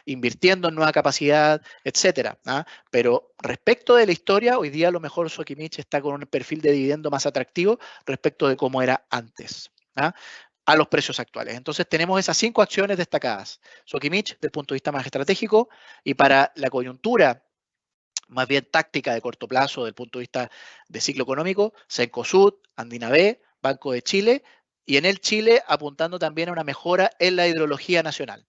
invirtiendo en nueva capacidad, etcétera. Pero respecto de la historia, hoy día a lo mejor Sokimich está con un perfil de dividendo más atractivo respecto de cómo era antes. A los precios actuales. Entonces tenemos esas 5 acciones destacadas. Sokimich, desde el punto de vista más estratégico, y para la coyuntura más bien táctica de corto plazo, desde el punto de vista de ciclo económico, Cencosud, Andina B, Banco de Chile, y en el Chile apuntando también a una mejora en la hidrología nacional.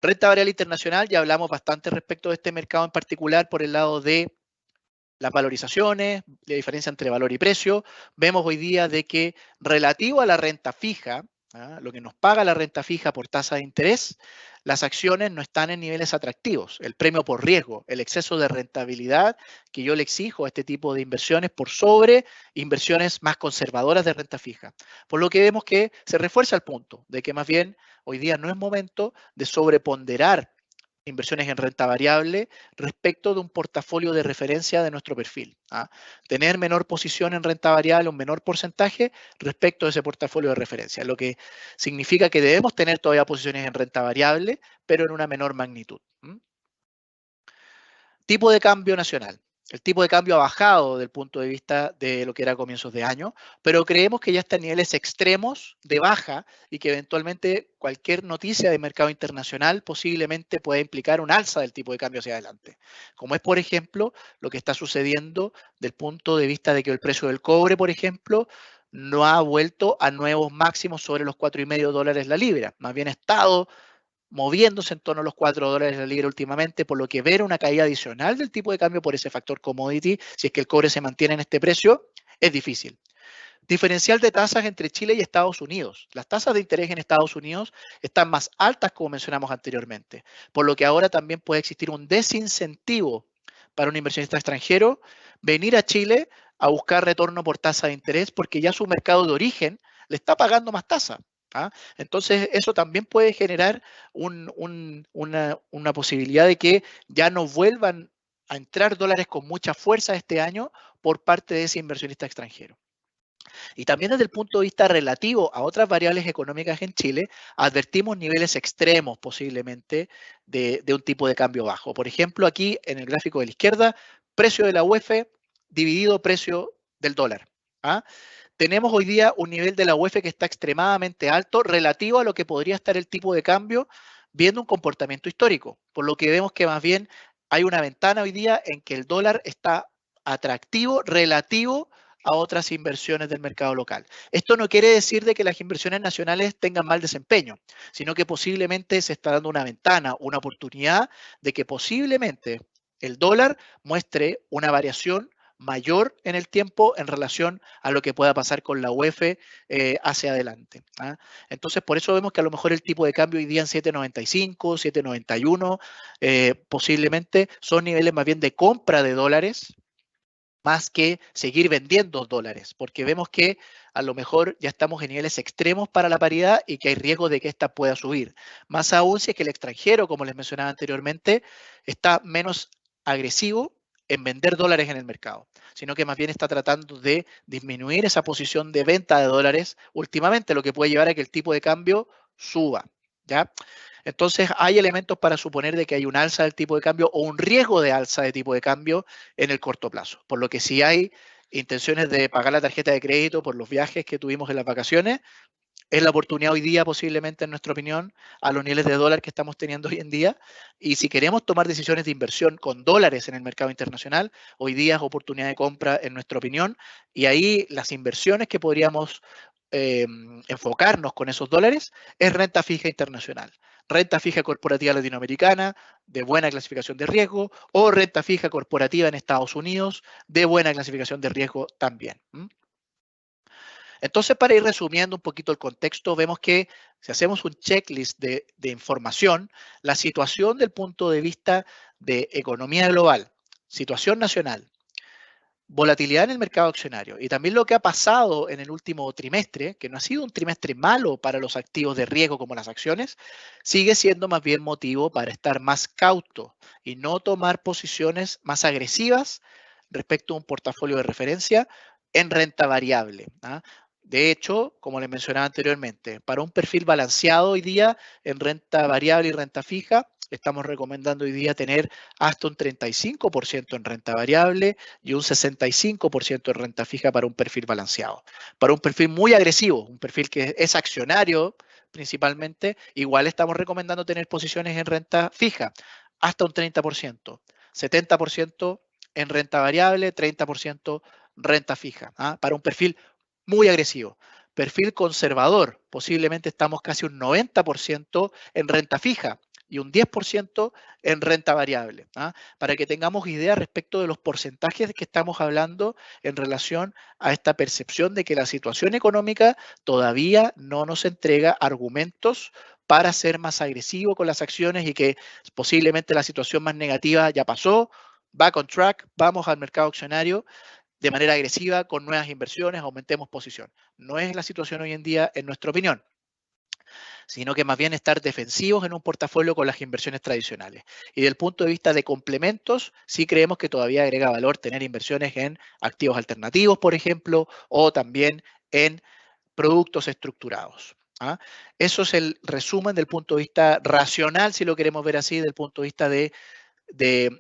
Renta variable internacional, ya hablamos bastante respecto de este mercado en particular por el lado de las valorizaciones, la diferencia entre valor y precio. Vemos hoy día de que relativo a la renta fija, lo que nos paga la renta fija por tasa de interés, las acciones no están en niveles atractivos. El premio por riesgo, el exceso de rentabilidad que yo le exijo a este tipo de inversiones por sobre inversiones más conservadoras de renta fija. Por lo que vemos que se refuerza el punto de que más bien hoy día no es momento de sobreponderar inversiones en renta variable respecto de un portafolio de referencia de nuestro perfil. Tener menor posición en renta variable, un menor porcentaje respecto de ese portafolio de referencia, lo que significa que debemos tener todavía posiciones en renta variable, pero en una menor magnitud. Tipo de cambio nacional. El tipo de cambio ha bajado desde el punto de vista de lo que era a comienzos de año, pero creemos que ya está en niveles extremos de baja y que eventualmente cualquier noticia de mercado internacional posiblemente pueda implicar un alza del tipo de cambio hacia adelante. Como es, por ejemplo, lo que está sucediendo del punto de vista de que el precio del cobre, por ejemplo, no ha vuelto a nuevos máximos sobre los $4,5 la libra. Más bien ha estado moviéndose en torno a los $4 la libra últimamente, por lo que ver una caída adicional del tipo de cambio por ese factor commodity, si es que el cobre se mantiene en este precio, es difícil. Diferencial de tasas entre Chile y Estados Unidos. Las tasas de interés en Estados Unidos están más altas, como mencionamos anteriormente, por lo que ahora también puede existir un desincentivo para un inversionista extranjero venir a Chile a buscar retorno por tasa de interés, porque ya su mercado de origen le está pagando más tasa. Entonces, eso también puede generar una posibilidad de que ya no vuelvan a entrar dólares con mucha fuerza este año por parte de ese inversionista extranjero. Y también desde el punto de vista relativo a otras variables económicas en Chile, advertimos niveles extremos posiblemente de un tipo de cambio bajo. Por ejemplo, aquí en el gráfico de la izquierda, precio de la UF dividido precio del dólar. tenemos hoy día un nivel de la UEF que está extremadamente alto relativo a lo que podría estar el tipo de cambio viendo un comportamiento histórico, por lo que vemos que más bien hay una ventana hoy día en que el dólar está atractivo relativo a otras inversiones del mercado local. Esto no quiere decir de que las inversiones nacionales tengan mal desempeño, sino que posiblemente se está dando una ventana, una oportunidad de que posiblemente el dólar muestre una variación mayor en el tiempo en relación a lo que pueda pasar con la UEF hacia adelante. ¿Ah? Entonces, por eso vemos que a lo mejor el tipo de cambio hoy día en 7.95, 7.91, posiblemente son niveles más bien de compra de dólares, más que seguir vendiendo dólares, porque vemos que a lo mejor ya estamos en niveles extremos para la paridad y que hay riesgo de que esta pueda subir. Más aún si es que el extranjero, como les mencionaba anteriormente, está menos agresivo en vender dólares en el mercado, sino que más bien está tratando de disminuir esa posición de venta de dólares últimamente, lo que puede llevar a que el tipo de cambio suba, ¿ya? Entonces, hay elementos para suponer de que hay un alza del tipo de cambio o un riesgo de alza de tipo de cambio en el corto plazo. Por lo que si hay intenciones de pagar la tarjeta de crédito por los viajes que tuvimos en las vacaciones, es la oportunidad hoy día posiblemente, en nuestra opinión, a los niveles de dólar que estamos teniendo hoy en día. Y si queremos tomar decisiones de inversión con dólares en el mercado internacional, hoy día es oportunidad de compra, en nuestra opinión. Y ahí las inversiones que podríamos enfocarnos con esos dólares es renta fija internacional, renta fija corporativa latinoamericana de buena clasificación de riesgo o renta fija corporativa en Estados Unidos de buena clasificación de riesgo también. Entonces, para ir resumiendo un poquito el contexto, vemos que si hacemos un checklist de información, la situación del punto de vista de economía global, situación nacional, volatilidad en el mercado accionario y también lo que ha pasado en el último trimestre, que no ha sido un trimestre malo para los activos de riesgo como las acciones, sigue siendo más bien motivo para estar más cauto y no tomar posiciones más agresivas respecto a un portafolio de referencia en renta variable. ¿Ah? De hecho, como les mencionaba anteriormente, para un perfil balanceado hoy día en renta variable y renta fija, estamos recomendando hoy día tener hasta un 35% en renta variable y un 65% en renta fija para un perfil balanceado. Para un perfil muy agresivo, un perfil que es accionario principalmente, igual estamos recomendando tener posiciones en renta fija, hasta un 30%, 70% en renta variable, 30% renta fija, ¿ah? Para un perfil muy agresivo. Perfil conservador, posiblemente estamos casi un 90% en renta fija y un 10% en renta variable, ¿ah? Para que tengamos idea respecto de los porcentajes que estamos hablando en relación a esta percepción de que la situación económica todavía no nos entrega argumentos para ser más agresivo con las acciones y que posiblemente la situación más negativa ya pasó, back on track, vamos al mercado accionario de manera agresiva con nuevas inversiones, aumentemos posición. No es la situación hoy en día, en nuestra opinión, sino que más bien estar defensivos en un portafolio con las inversiones tradicionales. Y desde el punto de vista de complementos, sí creemos que todavía agrega valor tener inversiones en activos alternativos, por ejemplo, o también en productos estructurados. ¿Ah? Eso es el resumen del punto de vista racional, si lo queremos ver así, del punto de vista de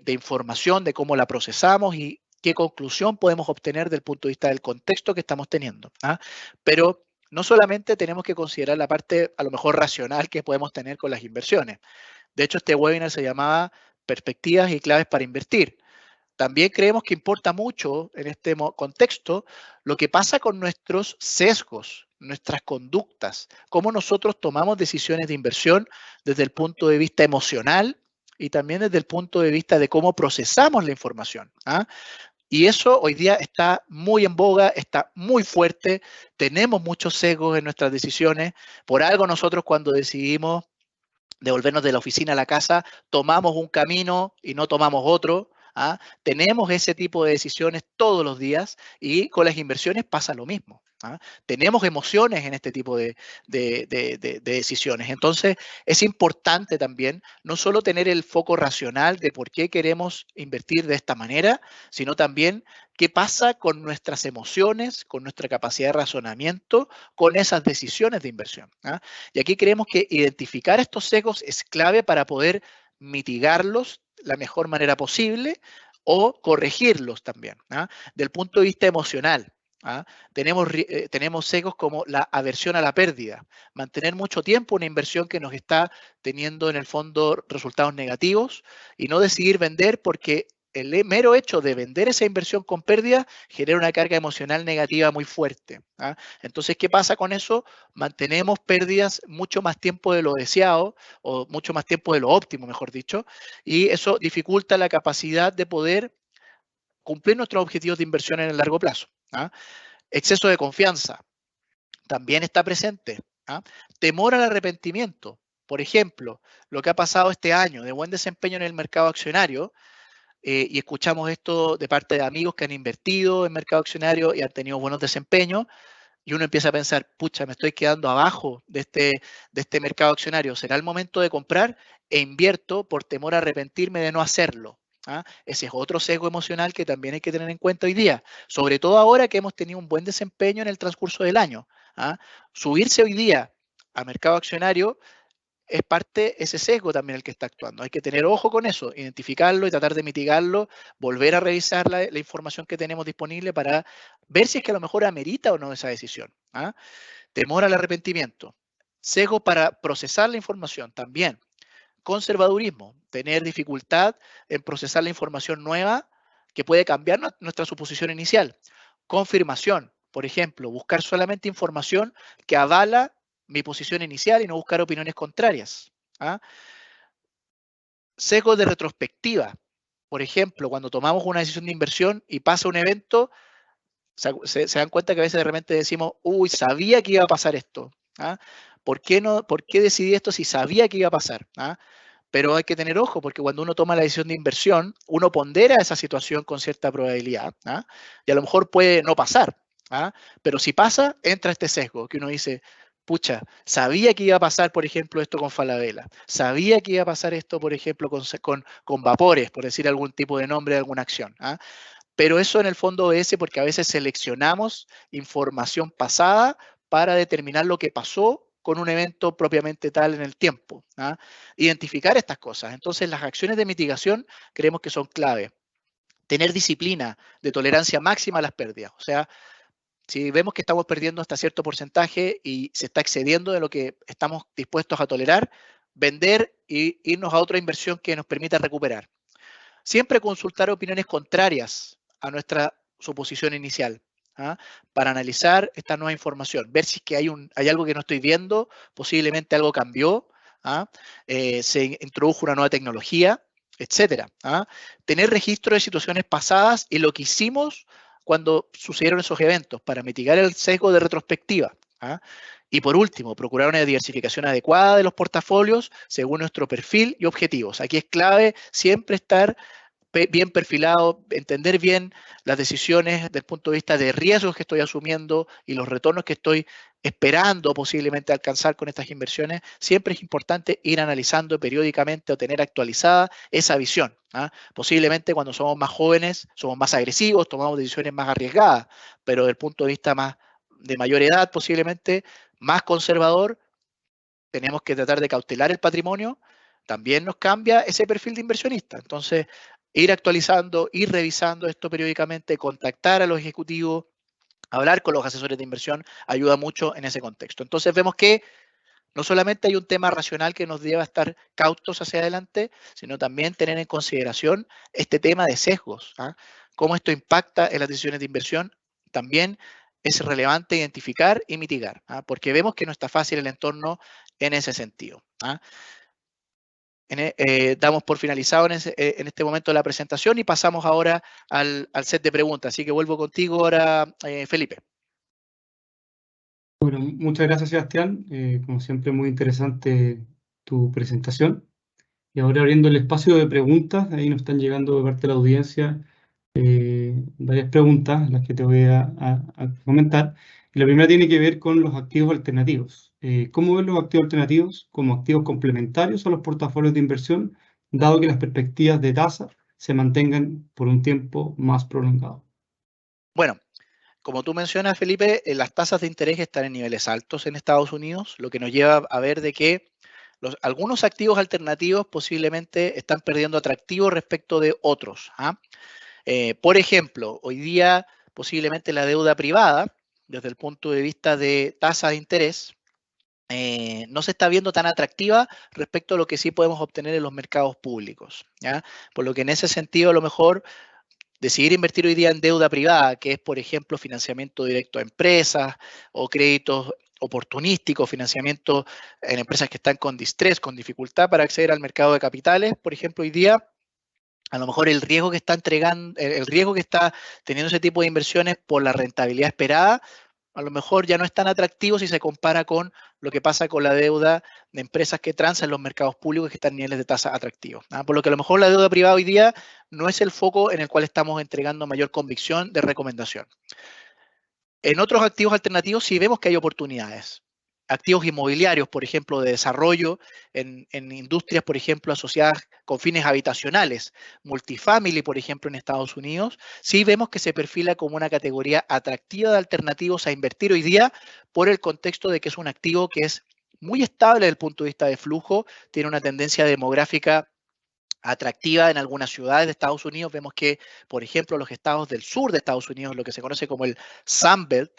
información, de cómo la procesamos y qué conclusión podemos obtener del punto de vista del contexto que estamos teniendo. ¿Ah? Pero no solamente tenemos que considerar la parte a lo mejor racional que podemos tener con las inversiones. De hecho, este webinar se llamaba Perspectivas y claves para invertir. También creemos que importa mucho en este contexto lo que pasa con nuestros sesgos, nuestras conductas, cómo nosotros tomamos decisiones de inversión desde el punto de vista emocional y también desde el punto de vista de cómo procesamos la información. ¿Ah? Y eso hoy día está muy en boga, está muy fuerte, tenemos muchos sesgos en nuestras decisiones. Por algo nosotros cuando decidimos devolvernos de la oficina a la casa, tomamos un camino y no tomamos otro. ¿Ah? Tenemos ese tipo de decisiones todos los días y con las inversiones pasa lo mismo. ¿Ah? Tenemos emociones en este tipo de decisiones. Entonces, es importante también no solo tener el foco racional de por qué queremos invertir de esta manera, sino también qué pasa con nuestras emociones, con nuestra capacidad de razonamiento, con esas decisiones de inversión. ¿Ah? Y aquí creemos que identificar estos sesgos es clave para poder mitigarlos la mejor manera posible o corregirlos también, ¿ah? Del punto de vista emocional. ¿ah? Tenemos sesgos como la aversión a la pérdida, mantener mucho tiempo una inversión que nos está teniendo en el fondo resultados negativos y no decidir vender porque el mero hecho de vender esa inversión con pérdida genera una carga emocional negativa muy fuerte. ¿Ah? Entonces, ¿qué pasa con eso? Mantenemos pérdidas mucho más tiempo de lo deseado o mucho más tiempo de lo óptimo, mejor dicho, y eso dificulta la capacidad de poder cumplir nuestros objetivos de inversión en el largo plazo. ¿Ah? Exceso de confianza también está presente. ¿Ah? Temor al arrepentimiento. Por ejemplo, lo que ha pasado este año de buen desempeño en el mercado accionario, y escuchamos esto de parte de amigos que han invertido en mercado accionario y han tenido buenos desempeños, y uno empieza a pensar, pucha, me estoy quedando abajo de este mercado accionario, ¿será el momento de comprar? E invierto por temor a arrepentirme de no hacerlo. ¿Ah? Ese es otro sesgo emocional que también hay que tener en cuenta hoy día, sobre todo ahora que hemos tenido un buen desempeño en el transcurso del año. ¿Ah? Subirse hoy día a mercado accionario es parte, ese sesgo también el que está actuando. Hay que tener ojo con eso, identificarlo y tratar de mitigarlo, volver a revisar la información que tenemos disponible para ver si es que a lo mejor amerita o no esa decisión. ¿Ah? Temor al arrepentimiento. Sesgo para procesar la información también. Conservadurismo, tener dificultad en procesar la información nueva que puede cambiar nuestra suposición inicial. Confirmación, por ejemplo, buscar solamente información que avala mi posición inicial y no buscar opiniones contrarias. ¿Ah? Sesgo de retrospectiva. Por ejemplo, cuando tomamos una decisión de inversión y pasa un evento, se dan cuenta que a veces de repente decimos, uy, sabía que iba a pasar esto. ¿Ah? ¿Por qué decidí esto si sabía que iba a pasar? ¿Ah? Pero hay que tener ojo, porque cuando uno toma la decisión de inversión, uno pondera esa situación con cierta probabilidad. ¿Ah? Y a lo mejor puede no pasar. ¿Ah? Pero si pasa, entra este sesgo, que uno dice, pucha, sabía que iba a pasar, por ejemplo, esto con Falabella. Sabía que iba a pasar esto, por ejemplo, con Vapores, por decir algún tipo de nombre de alguna acción. ¿Ah? Pero eso en el fondo obedece porque a veces seleccionamos información pasada para determinar lo que pasó con un evento propiamente tal en el tiempo. ¿Ah? Identificar estas cosas. Entonces, las acciones de mitigación creemos que son clave. Tener disciplina de tolerancia máxima a las pérdidas. O sea, si vemos que estamos perdiendo hasta cierto porcentaje y se está excediendo de lo que estamos dispuestos a tolerar, vender e irnos a otra inversión que nos permita recuperar. Siempre consultar opiniones contrarias a nuestra suposición inicial. ¿Ah? Para analizar esta nueva información, ver si es que hay algo que no estoy viendo, posiblemente algo cambió, ¿ah? Se introdujo una nueva tecnología, etcétera. ¿Ah? Tener registro de situaciones pasadas y lo que hicimos cuando sucedieron esos eventos para mitigar el sesgo de retrospectiva. ¿Ah? Y por último, procurar una diversificación adecuada de los portafolios según nuestro perfil y objetivos. Aquí es clave siempre estar bien perfilado, entender bien las decisiones desde el punto de vista de riesgos que estoy asumiendo y los retornos que estoy esperando posiblemente alcanzar con estas inversiones. Siempre es importante ir analizando periódicamente o tener actualizada esa visión. ¿Ah? Posiblemente cuando somos más jóvenes somos más agresivos, tomamos decisiones más arriesgadas, pero desde el punto de vista más de mayor edad, posiblemente más conservador, tenemos que tratar de cautelar el patrimonio, también nos cambia ese perfil de inversionista. Entonces, ir actualizando, ir revisando esto periódicamente, contactar a los ejecutivos, hablar con los asesores de inversión, ayuda mucho en ese contexto. Entonces, vemos que no solamente hay un tema racional que nos lleva a estar cautos hacia adelante, sino también tener en consideración este tema de sesgos. ¿Ah? Cómo esto impacta en las decisiones de inversión, también es relevante identificar y mitigar, ¿ah? Porque vemos que no está fácil el entorno en ese sentido. ¿Ah? Damos por finalizado en este momento la presentación y pasamos ahora al set de preguntas. Así que vuelvo contigo ahora, Felipe. Bueno, muchas gracias, Sebastián. Como siempre, muy interesante tu presentación. Y ahora abriendo el espacio de preguntas, ahí nos están llegando de parte de la audiencia varias preguntas, las que te voy a comentar. Y la primera tiene que ver con los activos alternativos. ¿Cómo ven los activos alternativos como activos complementarios a los portafolios de inversión, dado que las perspectivas de tasa se mantengan por un tiempo más prolongado? Bueno, como tú mencionas, Felipe, las tasas de interés están en niveles altos en Estados Unidos, lo que nos lleva a ver de que algunos activos alternativos posiblemente están perdiendo atractivo respecto de otros. ¿Ah? Por ejemplo, hoy día posiblemente la deuda privada, desde el punto de vista de tasa de interés, no se está viendo tan atractiva respecto a lo que sí podemos obtener en los mercados públicos, ¿ya? Por lo que en ese sentido, a lo mejor, decidir invertir hoy día en deuda privada, que es, por ejemplo, financiamiento directo a empresas o créditos oportunísticos, financiamiento en empresas que están con distrés, con dificultad para acceder al mercado de capitales, por ejemplo, hoy día, a lo mejor el riesgo que está entregando, el riesgo que está teniendo ese tipo de inversiones por la rentabilidad esperada, a lo mejor ya no es tan atractivo si se compara con lo que pasa con la deuda de empresas que transan en los mercados públicos que están en niveles de tasa atractivos. Por lo que a lo mejor la deuda privada hoy día no es el foco en el cual estamos entregando mayor convicción de recomendación. En otros activos alternativos sí vemos que hay oportunidades. Activos inmobiliarios, por ejemplo, de desarrollo en industrias, por ejemplo, asociadas con fines habitacionales, multifamily, por ejemplo, en Estados Unidos, sí vemos que se perfila como una categoría atractiva de alternativos a invertir hoy día por el contexto de que es un activo que es muy estable desde el punto de vista de flujo, tiene una tendencia demográfica atractiva en algunas ciudades de Estados Unidos. Vemos que, por ejemplo, los estados del sur de Estados Unidos, lo que se conoce como el Sun Belt,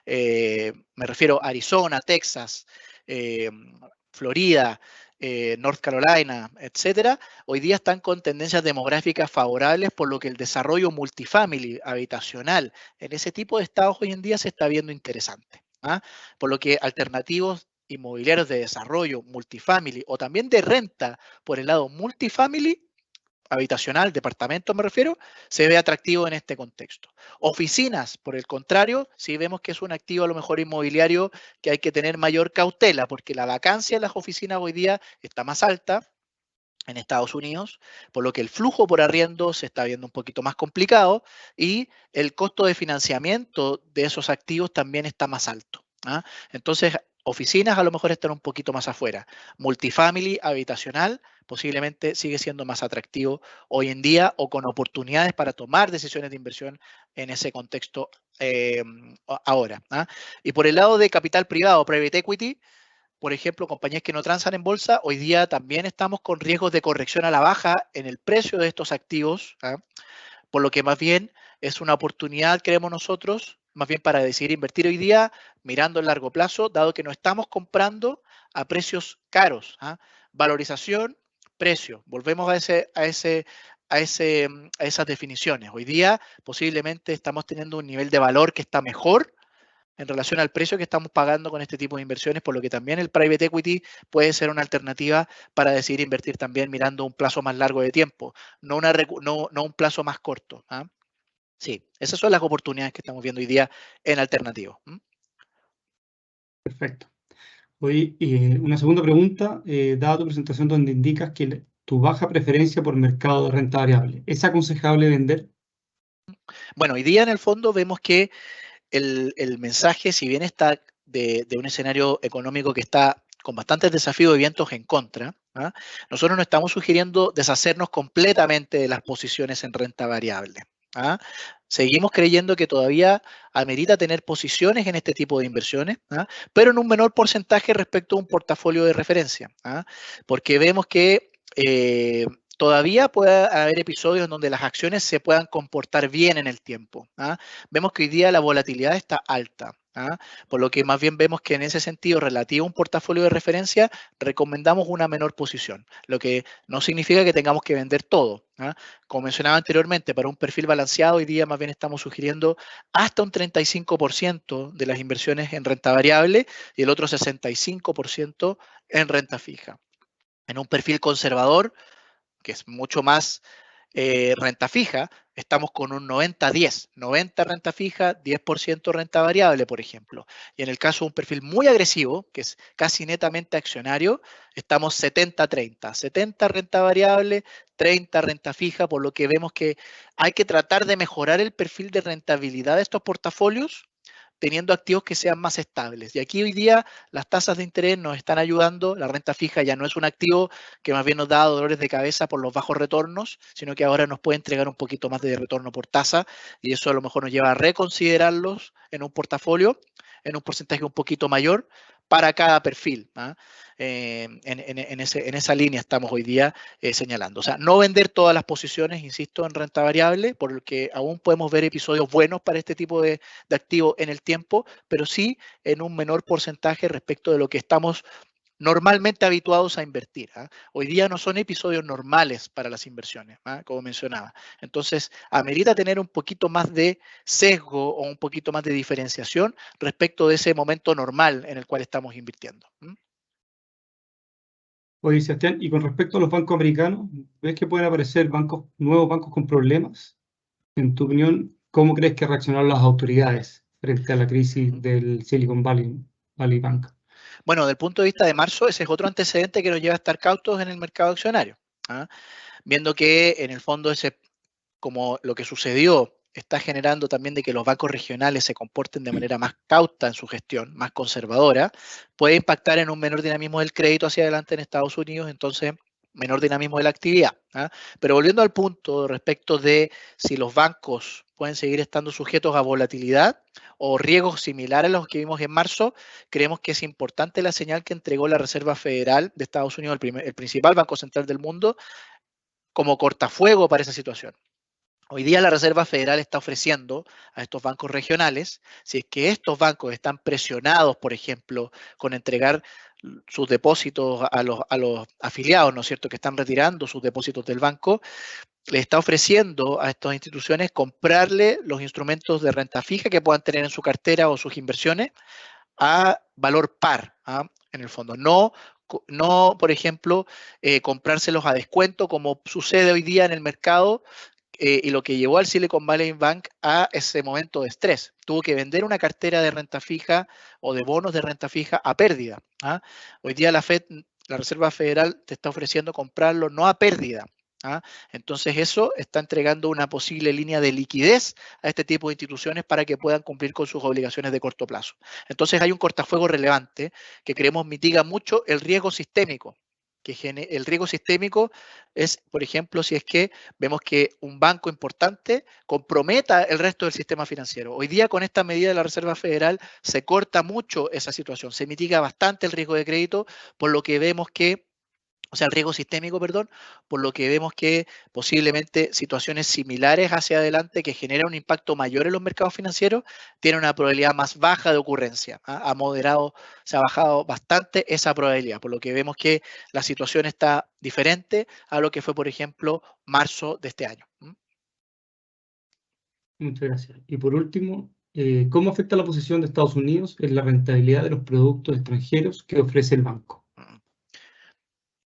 me refiero a Arizona, Texas, Florida, North Carolina, etcétera, hoy día están con tendencias demográficas favorables, por lo que el desarrollo multifamily, habitacional, en ese tipo de estados hoy en día se está viendo interesante. Por lo que alternativos inmobiliarios de desarrollo, multifamily o también de renta por el lado multifamily, habitacional, departamento me refiero, se ve atractivo en este contexto. Oficinas, por el contrario, sí vemos que es un activo a lo mejor inmobiliario que hay que tener mayor cautela porque la vacancia en las oficinas hoy día está más alta en Estados Unidos, por lo que el flujo por arriendo se está viendo un poquito más complicado y el costo de financiamiento de esos activos también está más alto. Entonces, oficinas a lo mejor están un poquito más afuera. Multifamily, habitacional, posiblemente sigue siendo más atractivo hoy en día o con oportunidades para tomar decisiones de inversión en ese contexto ahora. Y por el lado de capital privado, private equity, por ejemplo, compañías que no transan en bolsa, hoy día también estamos con riesgos de corrección a la baja en el precio de estos activos, por lo que más bien es una oportunidad, creemos nosotros, más bien para decidir invertir hoy día mirando el largo plazo, dado que no estamos comprando a precios caros. Valorización, precio. Volvemos a esas definiciones. Hoy día posiblemente estamos teniendo un nivel de valor que está mejor en relación al precio que estamos pagando con este tipo de inversiones, por lo que también el private equity puede ser una alternativa para decidir invertir también mirando un plazo más largo de tiempo, no un plazo más corto. Sí, esas son las oportunidades que estamos viendo hoy día en alternativo. Perfecto. Hoy, una segunda pregunta, dada tu presentación donde indicas que tu baja preferencia por mercado de renta variable, ¿es aconsejable vender? Bueno, hoy día en el fondo vemos que el mensaje, si bien está de un escenario económico que está con bastantes desafíos y vientos en contra, nosotros no estamos sugiriendo deshacernos completamente de las posiciones en renta variable. Seguimos creyendo que todavía amerita tener posiciones en este tipo de inversiones, pero en un menor porcentaje respecto a un portafolio de referencia, porque vemos que todavía puede haber episodios en donde las acciones se puedan comportar bien en el tiempo. Vemos que hoy día la volatilidad está alta. Por lo que más bien vemos que en ese sentido, relativo a un portafolio de referencia, recomendamos una menor posición, lo que no significa que tengamos que vender todo. Como mencionaba anteriormente, para un perfil balanceado, hoy día más bien estamos sugiriendo hasta un 35% de las inversiones en renta variable y el otro 65% en renta fija. En un perfil conservador, que es mucho más renta fija, estamos con un 90-10, 90 renta fija, 10% renta variable, por ejemplo. Y en el caso de un perfil muy agresivo, que es casi netamente accionario, estamos 70-30, 70 renta variable, 30 renta fija, por lo que vemos que hay que tratar de mejorar el perfil de rentabilidad de estos portafolios teniendo activos que sean más estables. Y aquí hoy día las tasas de interés nos están ayudando, la renta fija ya no es un activo que más bien nos da dolores de cabeza por los bajos retornos, sino que ahora nos puede entregar un poquito más de retorno por tasa y eso a lo mejor nos lleva a reconsiderarlos en un portafolio, en un porcentaje un poquito mayor, para cada perfil. En esa línea estamos hoy día señalando. O sea, no vender todas las posiciones, insisto, en renta variable, porque aún podemos ver episodios buenos para este tipo de activo en el tiempo, pero sí en un menor porcentaje respecto de lo que estamos normalmente habituados a invertir. Hoy día no son episodios normales para las inversiones, como mencionaba. Entonces, amerita tener un poquito más de sesgo o un poquito más de diferenciación respecto de ese momento normal en el cual estamos invirtiendo. Oye, Sebastián, y con respecto a los bancos americanos, ¿ves que pueden aparecer nuevos bancos con problemas? En tu opinión, ¿cómo crees que reaccionaron las autoridades frente a la crisis del Silicon Valley Bank? Bueno, desde el punto de vista de marzo, ese es otro antecedente que nos lleva a estar cautos en el mercado accionario. Viendo que en el fondo como lo que sucedió está generando también de que los bancos regionales se comporten de manera más cauta en su gestión, más conservadora, puede impactar en un menor dinamismo del crédito hacia adelante en Estados Unidos, entonces menor dinamismo de la actividad. Pero volviendo al punto respecto de si los bancos pueden seguir estando sujetos a volatilidad o riesgos similares a los que vimos en marzo, creemos que es importante la señal que entregó la Reserva Federal de Estados Unidos, el principal banco central del mundo, como cortafuego para esa situación. Hoy día la Reserva Federal está ofreciendo a estos bancos regionales, si es que estos bancos están presionados, por ejemplo, con entregar sus depósitos a los afiliados, ¿no es cierto?, que están retirando sus depósitos del banco, le está ofreciendo a estas instituciones comprarle los instrumentos de renta fija que puedan tener en su cartera o sus inversiones a valor par, en el fondo. No, por ejemplo, comprárselos a descuento como sucede hoy día en el mercado, y lo que llevó al Silicon Valley Bank a ese momento de estrés. Tuvo que vender una cartera de renta fija o de bonos de renta fija a pérdida. Hoy día la Fed, la Reserva Federal, te está ofreciendo comprarlo no a pérdida. Entonces eso está entregando una posible línea de liquidez a este tipo de instituciones para que puedan cumplir con sus obligaciones de corto plazo. Entonces hay un cortafuego relevante que creemos mitiga mucho el riesgo sistémico. El riesgo sistémico es, por ejemplo, si es que vemos que un banco importante comprometa el resto del sistema financiero. Hoy día con esta medida de la Reserva Federal se corta mucho esa situación, se mitiga bastante el riesgo de crédito, por lo que vemos que el riesgo sistémico, perdón, por lo que vemos que posiblemente situaciones similares hacia adelante que generan un impacto mayor en los mercados financieros tienen una probabilidad más baja de ocurrencia. Ha moderado, se ha bajado bastante esa probabilidad, por lo que vemos que la situación está diferente a lo que fue, por ejemplo, marzo de este año. Muchas gracias. Y por último, ¿cómo afecta la posición de Estados Unidos en la rentabilidad de los productos extranjeros que ofrece el banco?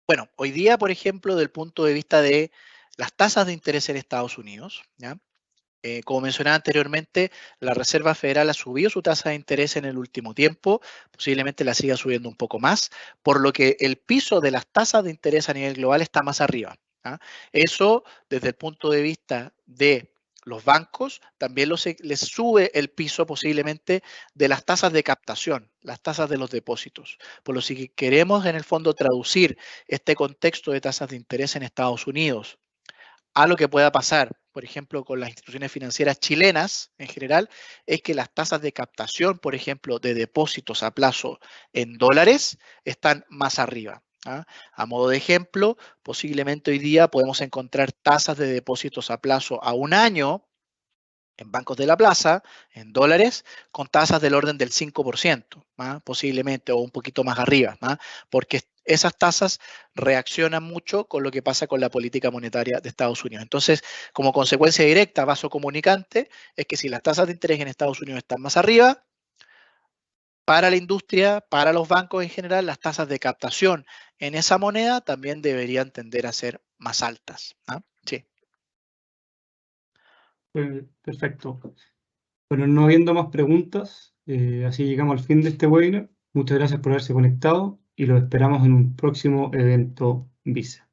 Bueno, hoy día, por ejemplo, desde el punto de vista de las tasas de interés en Estados Unidos, como mencionaba anteriormente, la Reserva Federal ha subido su tasa de interés en el último tiempo, posiblemente la siga subiendo un poco más, por lo que el piso de las tasas de interés a nivel global está más arriba. Eso, desde el punto de vista de los bancos, también les sube el piso posiblemente de las tasas de captación, las tasas de los depósitos. Por lo que si queremos en el fondo traducir este contexto de tasas de interés en Estados Unidos a lo que pueda pasar, por ejemplo, con las instituciones financieras chilenas en general, es que las tasas de captación, por ejemplo, de depósitos a plazo en dólares están más arriba. A modo de ejemplo, posiblemente hoy día podemos encontrar tasas de depósitos a plazo a un año en bancos de la plaza, en dólares, con tasas del orden del 5%, posiblemente, o un poquito más arriba, porque esas tasas reaccionan mucho con lo que pasa con la política monetaria de Estados Unidos. Entonces, como consecuencia directa, vaso comunicante, es que si las tasas de interés en Estados Unidos están más arriba, para la industria, para los bancos en general, las tasas de captación en esa moneda también deberían tender a ser más altas. Sí. Perfecto. Bueno, no habiendo más preguntas, así llegamos al fin de este webinar. Muchas gracias por haberse conectado y los esperamos en un próximo evento Visa.